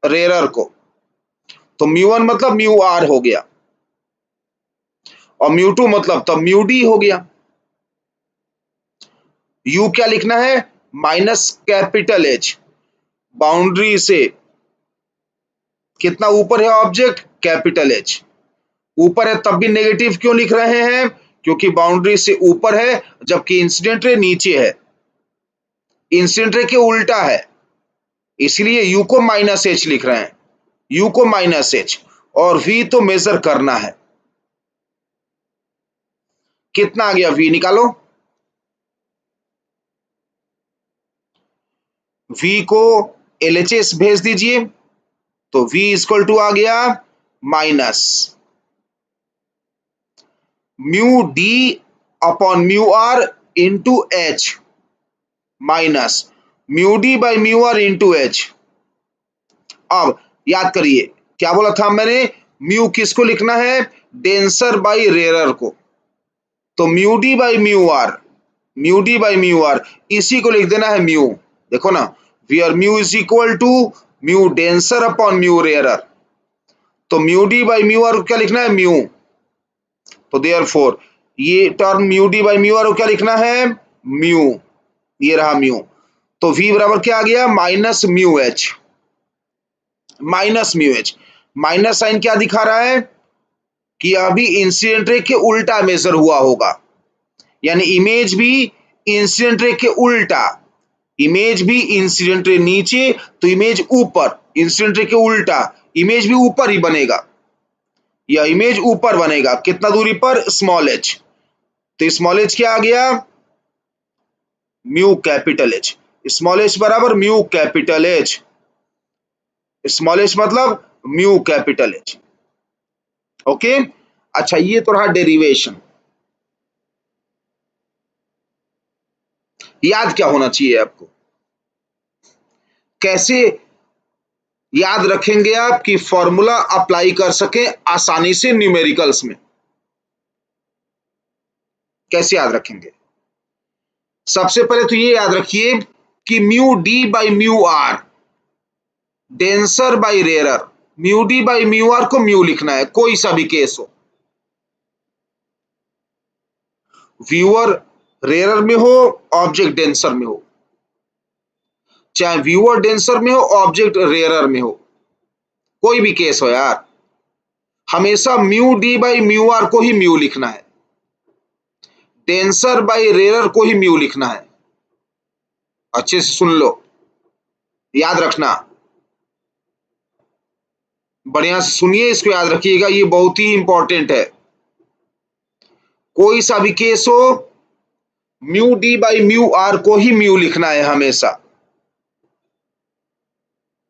[SPEAKER 1] रेरर को, तो म्यू1 मतलब म्यू आर हो गया, और म्यू2 मतलब तब म्यू डी हो गया। यू क्या लिखना है? माइनस कैपिटल एच, बाउंड्री से कितना ऊपर है ऑब्जेक्ट? Capital H. ऊपर है तब भी नेगेटिव क्यों लिख रहे हैं? क्योंकि बाउंड्री से ऊपर है जबकि इंसिडेंट रे नीचे है, इंसिडेंट रे के उल्टा है, इसलिए यू को माइनस एच लिख रहे हैं, यू को माइनस एच, और वी तो मेजर करना है। कितना आ गया वी? निकालो। वी को एलएचएस भेज दीजिए, तो v इक्वल टू आ गया minus mu D upon mu R into H, minus mu D by mu R into H. अब याद करिए क्या बोला था मैंने? म्यू किसको लिखना है? डेंसर बाई रेरर को, तो mu D by mu R, mu D by mu R, इसी को लिख देना है म्यू। देखो ना, where mu is equal to mu denser upon mu rarer, तो mu D by mu R क्या लिखना है? म्यू। तो देयरफॉर ये term mu D by mu R को क्या लिखना है? म्यू। ये रहा म्यू, तो v बराबर क्या आ गया? Minus mu H, minus mu H. Minus sign क्या दिखा रहा है? कि अभी इंसिडेंट रे के उल्टा मेजर हुआ होगा, यानी इमेज भी इंसिडेंट रे के उल्टा, इमेज भी इंसिडेंट रे नीचे तो इमेज ऊपर, इंसिडेंट रे के उल्टा इमेज भी ऊपर ही बनेगा, या इमेज ऊपर बनेगा कितना दूरी पर? Small H. तो स्मॉल एच क्या आ गया? Mu capital H. Small H बराबर mu capital H, small H मतलब म्यू कैपिटल एच। ओके, अच्छा ये तो रहा डेरिवेशन। याद क्या होना चाहिए आपको? कैसे याद रखेंगे आप कि फॉर्मूला अप्लाई कर सके आसानी से न्यूमेरिकल्स में? कैसे याद रखेंगे? सबसे पहले तो ये याद रखिए कि mu D by mu R, denser by rarer, mu D by mu R को म्यू लिखना है, कोई सा भी केस हो, व्यूअर रेरर में हो ऑब्जेक्ट डेंसर में हो, चाहे व्यूअर डेंसर में हो ऑब्जेक्ट रेरर में हो, कोई भी केस हो यार, हमेशा mu D by mu R को ही म्यू लिखना है, डेंसर बाई रेरर को ही म्यू लिखना है। अच्छे से सुन लो, याद रखना, बढ़िया से सुनिए, इसको याद रखिएगा, ये बहुत ही इंपॉर्टेंट है। कोई सा भी केस हो mu D by mu R को ही म्यू लिखना है हमेशा।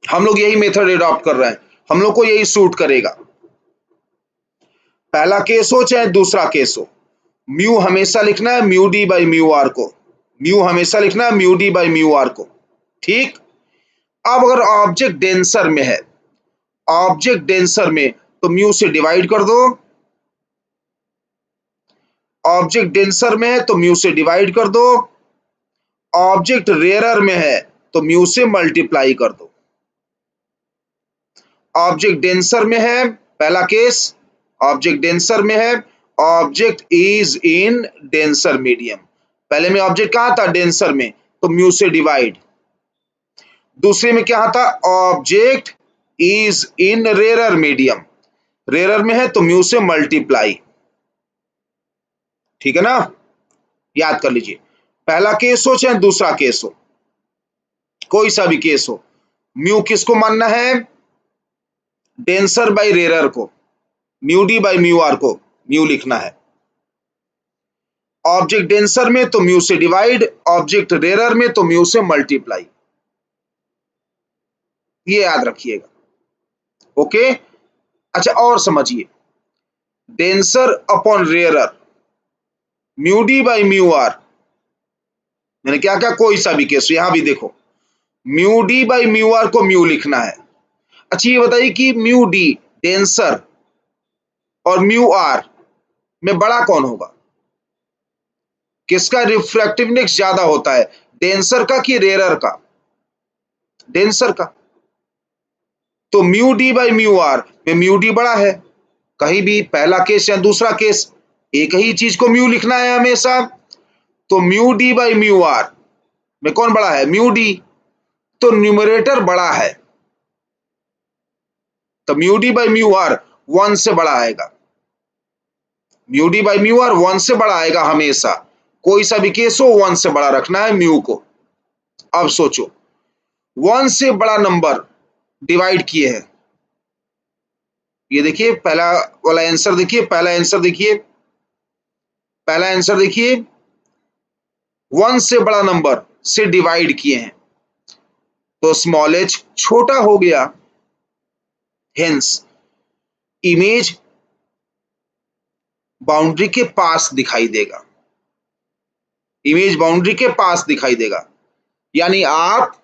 [SPEAKER 1] हम लोग यही मेथड एडॉप्ट कर रहे हैं, हम लोग को यही सूट करेगा। पहला केस हो चाहे दूसरा केस हो, म्यू हमेशा लिखना है mu D by mu R को, म्यू हमेशा लिखना है mu D by mu R को। ठीक। अब अगर ऑब्जेक्ट डेंसर में है, ऑब्जेक्ट डेंसर में तो म्यू से डिवाइड कर दो, ऑब्जेक्ट डेंसर में है तो म्यू से डिवाइड कर दो, ऑब्जेक्ट रेयरर में है तो म्यू से मल्टीप्लाई कर दो। ऑब्जेक्ट डेंसर में है, पहला केस ऑब्जेक्ट डेंसर में है, object is in denser medium, पहले में ऑब्जेक्ट कहां था? डेंसर में, तो म्यू से डिवाइड। दूसरे में क्या था? Object is in rarer medium, rarer में है तो म्यू से मल्टीप्लाई। ठीक है ना? याद कर लीजिए, पहला केस हो चाहे दूसरा केस हो, कोई सा भी केस हो, म्यू किसको मानना है, डेंसर बाई रेरर को, mu D by mu R को म्यू लिखना है। ऑब्जेक्ट डेंसर में तो म्यू से डिवाइड, ऑब्जेक्ट रेरर में तो म्यू से मल्टीप्लाई, ये याद रखिएगा। ओके, अच्छा और समझिए, denser upon rarer, mu D by mu R, मैंने क्या क्या, कोई सा भी केस, यहां भी देखो mu D by mu R को म्यू लिखना है। अच्छा ये बताइए कि म्यू डी डेंसर और म्यू आर में बड़ा कौन होगा, किसका रिफ्रैक्टिव इंडेक्स ज्यादा होता है, डेंसर का कि रेयरर का, डेंसर का। तो mu D by mu R में म्यू डी बड़ा है, कहीं भी पहला केस या दूसरा केस एक ही चीज को म्यू लिखना है हमेशा। तो mu D by mu R में कौन बड़ा है, म्यू डी, तो न्यूमरेटर बड़ा है, तो mu D by mu R 1 से बड़ा आएगा, mu D by mu R 1 से बड़ा आएगा हमेशा, कोई सा भी केस हो 1 से बड़ा रखना है म्यू को। अब सोचो 1 से बड़ा नंबर डिवाइड किए हैं, ये देखिए पहला वाला आंसर देखिए, पहला आंसर देखिए, पहला आंसर देखिए 1 से बड़ा नंबर से डिवाइड किए हैं, तो स्मॉल h छोटा हो गया, हेंस इमेज बाउंड्री के पास दिखाई देगा, इमेज बाउंड्री के पास दिखाई देगा। यानी आप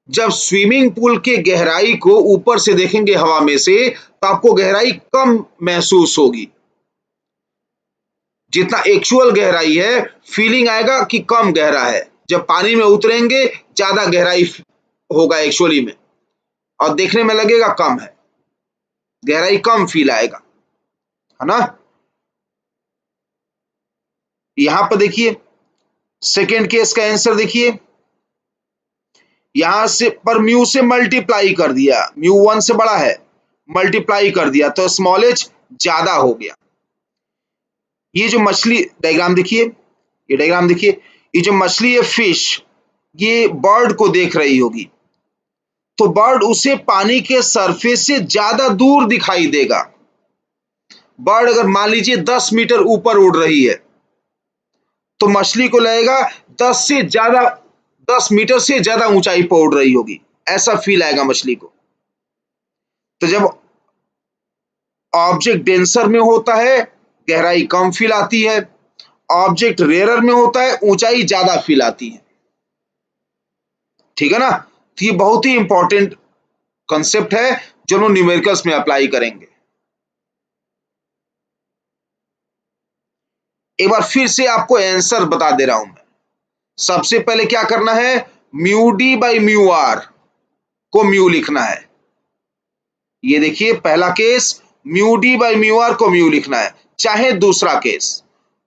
[SPEAKER 1] जब स्विमिंग पूल के गहराई को ऊपर से देखेंगे हवा में से, तो आपको गहराई कम महसूस होगी, जितना एक्चुअल गहराई है फीलिंग आएगा कि कम गहरा है, जब पानी में उतरेंगे ज्यादा गहराई होगा एक्चुअली में, और देखने में लगेगा कम है, गहराई कम फील आएगा, है ना। यहां पर देखिए सेकेंड केस का आंसर देखिए, यहां से पर म्यू से मल्टीप्लाई कर दिया, म्यू 1 से बड़ा है, मल्टीप्लाई कर दिया तो स्मॉल h ज्यादा हो गया। ये जो मछली डायग्राम देखिए, ये डायग्राम देखिए, ये जो मछली है फिश, ये बर्ड को देख रही होगी, तो बर्ड उसे पानी के सरफेस से ज्यादा दूर दिखाई देगा। बर्ड अगर मान लीजिए 10 मीटर ऊपर उड़ रही है, तो मछली को लगेगा 10 मीटर से ज्यादा ऊंचाई पर उड़ रही होगी, ऐसा फील आएगा मछली को। तो जब ऑब्जेक्ट डेंसर में होता है गहराई कम फील आती है, ऑब्जेक्ट रेयरर में होता है ऊंचाई ज्यादा फील आती है, ठीक है ना। तो ये बहुत ही इंपॉर्टेंट कॉन्सेप्ट है जो हम न्यूमेरिकल्स में अप्लाई करेंगे। एक बार फिर से आपको आंसर बता दे रहा हूं मैं। सबसे पहले क्या करना है, mu D by mu R को म्यू लिखना है, ये देखिए पहला case mu D by mu R को म्यू लिखना है, चाहे दूसरा case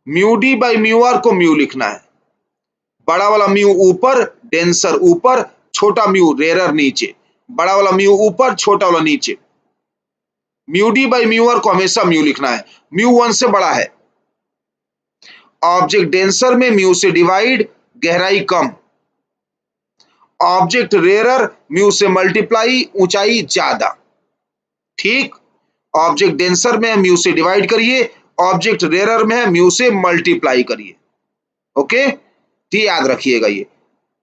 [SPEAKER 1] mu D by mu R को म्यू लिखना है, बड़ा वाला म्यू ऊपर, डेंसर ऊपर, छोटा म्यू रेयरर नीचे, बड़ा वाला म्यू ऊपर, छोटा वाला नीचे, mu D by mu R को हमेशा म्यू लिखना है, म्यू 1 से बड़ा है, ऑब्जेक्ट डेंसर में म्यू से डिवाइड, गहराई कम, ऑब्जेक्ट रेयरर म्यू से मल्टीप्लाई, ऊंचाई ज्यादा, ठीक। ऑब्जेक्ट डेंसर में म्यू से डिवाइड करिए, ऑब्जेक्ट रेयरर में है म्यू से मल्टीप्लाई करिए, ओके। तो याद रखिएगा, ये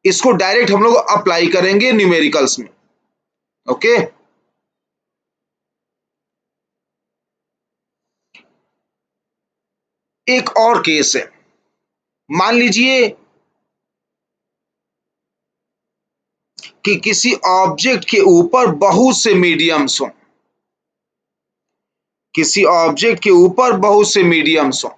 [SPEAKER 1] इसको डायरेक्ट हम लोग अप्लाई करेंगे न्यूमेरिकल्स में, ओके। एक और केस है, मान लीजिए कि किसी ऑब्जेक्ट के ऊपर बहुत से मीडियम्स हों, किसी ऑब्जेक्ट के ऊपर बहुत से मीडियम्स हों,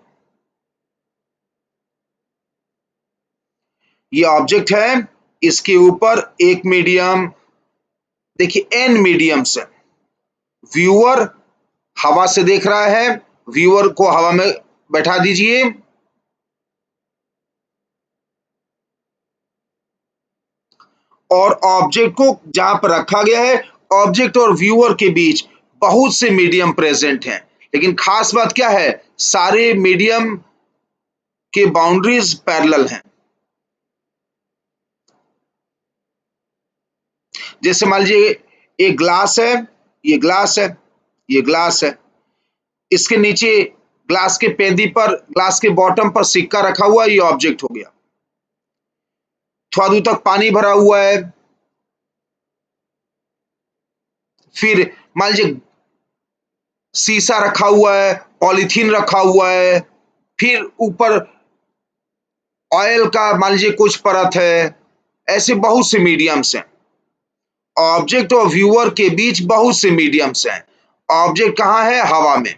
[SPEAKER 1] ये ऑब्जेक्ट है, इसके ऊपर एक मीडियम, देखिए एन मीडियम्स है, व्यूअर हवा से देख रहा है, व्यूअर को हवा में बैठा दीजिए, और ऑब्जेक्ट को जहां पर रखा गया है, ऑब्जेक्ट और व्यूअर के बीच बहुत से मीडियम प्रेजेंट हैं, लेकिन खास बात क्या है, सारे मीडियम के बाउंड्रीज पैरेलल हैं, जैसे मान लीजिए एक ग्लास है, ये ग्लास है, ये ग्लास है, इसके नीचे ग्लास के पेंदी पर, ग्लास के बॉटम पर सिक्का रखा हुआ है, ये ऑब्जेक्ट हो गया। थोड़ा दूर तक पानी भरा हुआ है, फिर मान लीजिए शीशा रखा हुआ है, पॉलीथीन रखा हुआ है, फिर ऊपर ऑयल का मान लीजिए कुछ परत है, ऐसे बहुत से मीडियम्स हैं। ऑब्जेक्ट और व्यूअर के बीच बहुत से मीडियम्स हैं। ऑब्जेक्ट कहाँ है? हवा में।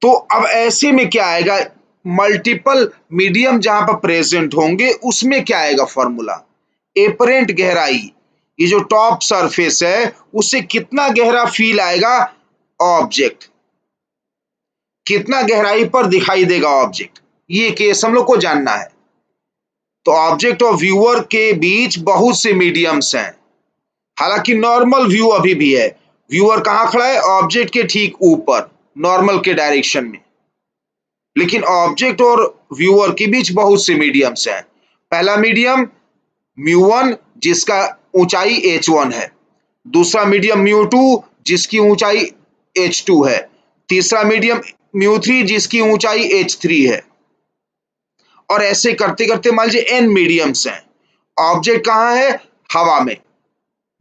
[SPEAKER 1] तो अब ऐसे में क्या आएगा, मल्टीपल मीडियम जहां पर प्रेजेंट होंगे उसमें क्या आएगा फॉर्मूला, एपरेंट गहराई, ये जो टॉप सरफेस है उससे कितना गहरा फील आएगा ऑब्जेक्ट, कितना गहराई पर दिखाई देगा ऑब्जेक्ट, ये केस हम लोग को जानना है। तो ऑब्जेक्ट और व्यूअर के बीच बहुत से मीडियम्स हैं, हालांकि नॉर्मल व्यू अभी भी है। व्यूअर कहां खड़ा है? ऑब्जेक्ट के ठीक ऊपर, नॉर्मल के डायरेक्शन में। लेकिन ऑब्जेक्ट और व्यूअर के बीच बहुत से मीडियम्स हैं। पहला मीडियम μ1 जिसका ऊंचाई h1 है, दूसरा मीडियम μ2 जिसकी ऊंचाई h2 है, तीसरा मीडियम μ3 जिसकी ऊंचाई h3 है, और ऐसे करते करते मान लीजिए n मीडियम्स हैं। ऑब्जेक्ट कहां है? हवा में।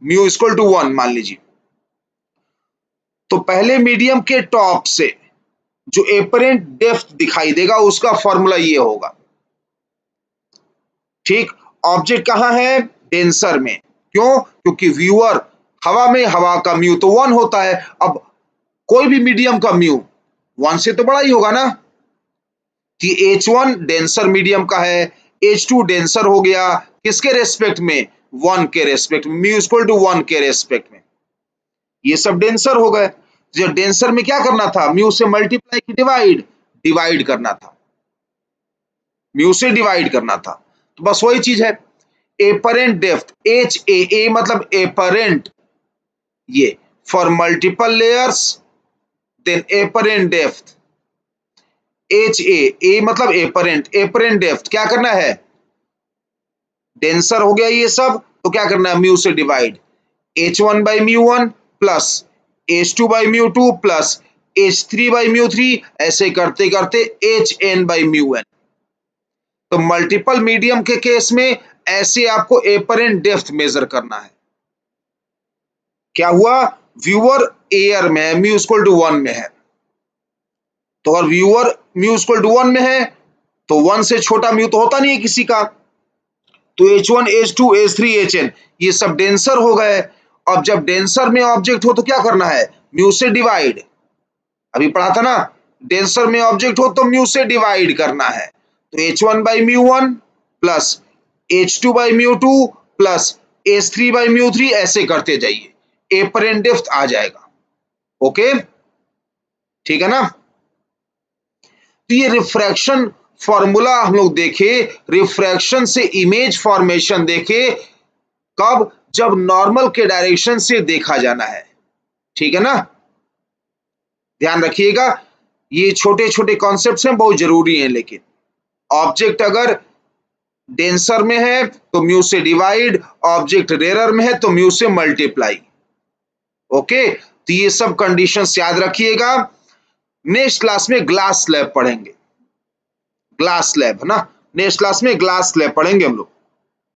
[SPEAKER 1] μ=1 मान लीजिए। तो पहले मीडियम के टॉप से जो एपरेंट डेप्थ दिखाई देगा उसका फॉर्मूला ये होगा। ठीक, ऑब्जेक्ट कहां है? डेंसर में। क्यों? क्योंकि व्यूअर हवा में, हवा का म्यू तो 1 होता है। अब कोई भी मीडियम का म्यू 1 से तो बड़ा ही होगा ना, कि H1 डेंसर मीडियम का है, H2 डेंसर हो गया किसके रेस्पेक्ट में? 1 के रेस्पेक्ट में, μ=1 के रेस्पेक्ट में। ये सब डेंसर हो गए। जो डेंसर में क्या करना था? म्यू से मल्टीप्लाई की डिवाइड, डिवाइड करना था, म्यू से डिवाइड करना था। तो बस वही चीज है। एपरेंट डेप्थ HA मतलब एपरेंट, ये for multiple layers, then apparent depth HA मतलब एपरेंट, एपरेंट डेप्थ क्या करना है? डेंसर हो गया ये सब, तो क्या करना है? म्यू से divide, H1 by μ1 plus H2 by μ2 plus H3 by μ3, ऐसे करते करते Hn बाई μn। तो मल्टीपल मीडियम के केस में ऐसे आपको एपरेंट डेप्थ मेजर करना है। क्या हुआ? व्यूअर एयर में है, μ=1 में है। तो अगर व्यूअर μ=1 में है तो 1 से छोटा म्यू तो होता नहीं है किसी का। तो H1 H2 H3 Hn ये सब डेंसर हो गए। अब जब डेंसर में ऑब्जेक्ट हो तो क्या करना है? म्यू से डिवाइड। अभी पढ़ा था ना, डेंसर में ऑब्जेक्ट हो तो म्यू से डिवाइड करना है। तो H1 by μ1 plus H2 by μ2 plus H3 by μ3, ऐसे करते जाइए, एपरेंट डेप्थ आ जाएगा। ओके, ठीक है ना। तो ये रिफ्रैक्शन फॉर्मूला हम लोग देखे, रिफ्रैक्शन से इमेज फॉर्मेशन देखे, कब? जब नॉर्मल के डायरेक्शन से देखा जाना है। ठीक है ना, ध्यान रखिएगा, ये छोटे छोटे कॉन्सेप्ट्स हैं, बहुत जरूरी हैं। लेकिन ऑब्जेक्ट अगर डेंसर में है तो म्यू से डिवाइड, ऑब्जेक्ट रेयर में है तो म्यू से मल्टीप्लाई। ओके, तो ये सब कंडीशंस याद रखिएगा। नेक्स्ट क्लास में ग्लास स्लैब पढ़ेंगे, ग्लास स्लैब है ना, नेक्स्ट क्लास में ग्लास स्लैब पढ़ेंगे हम लोग।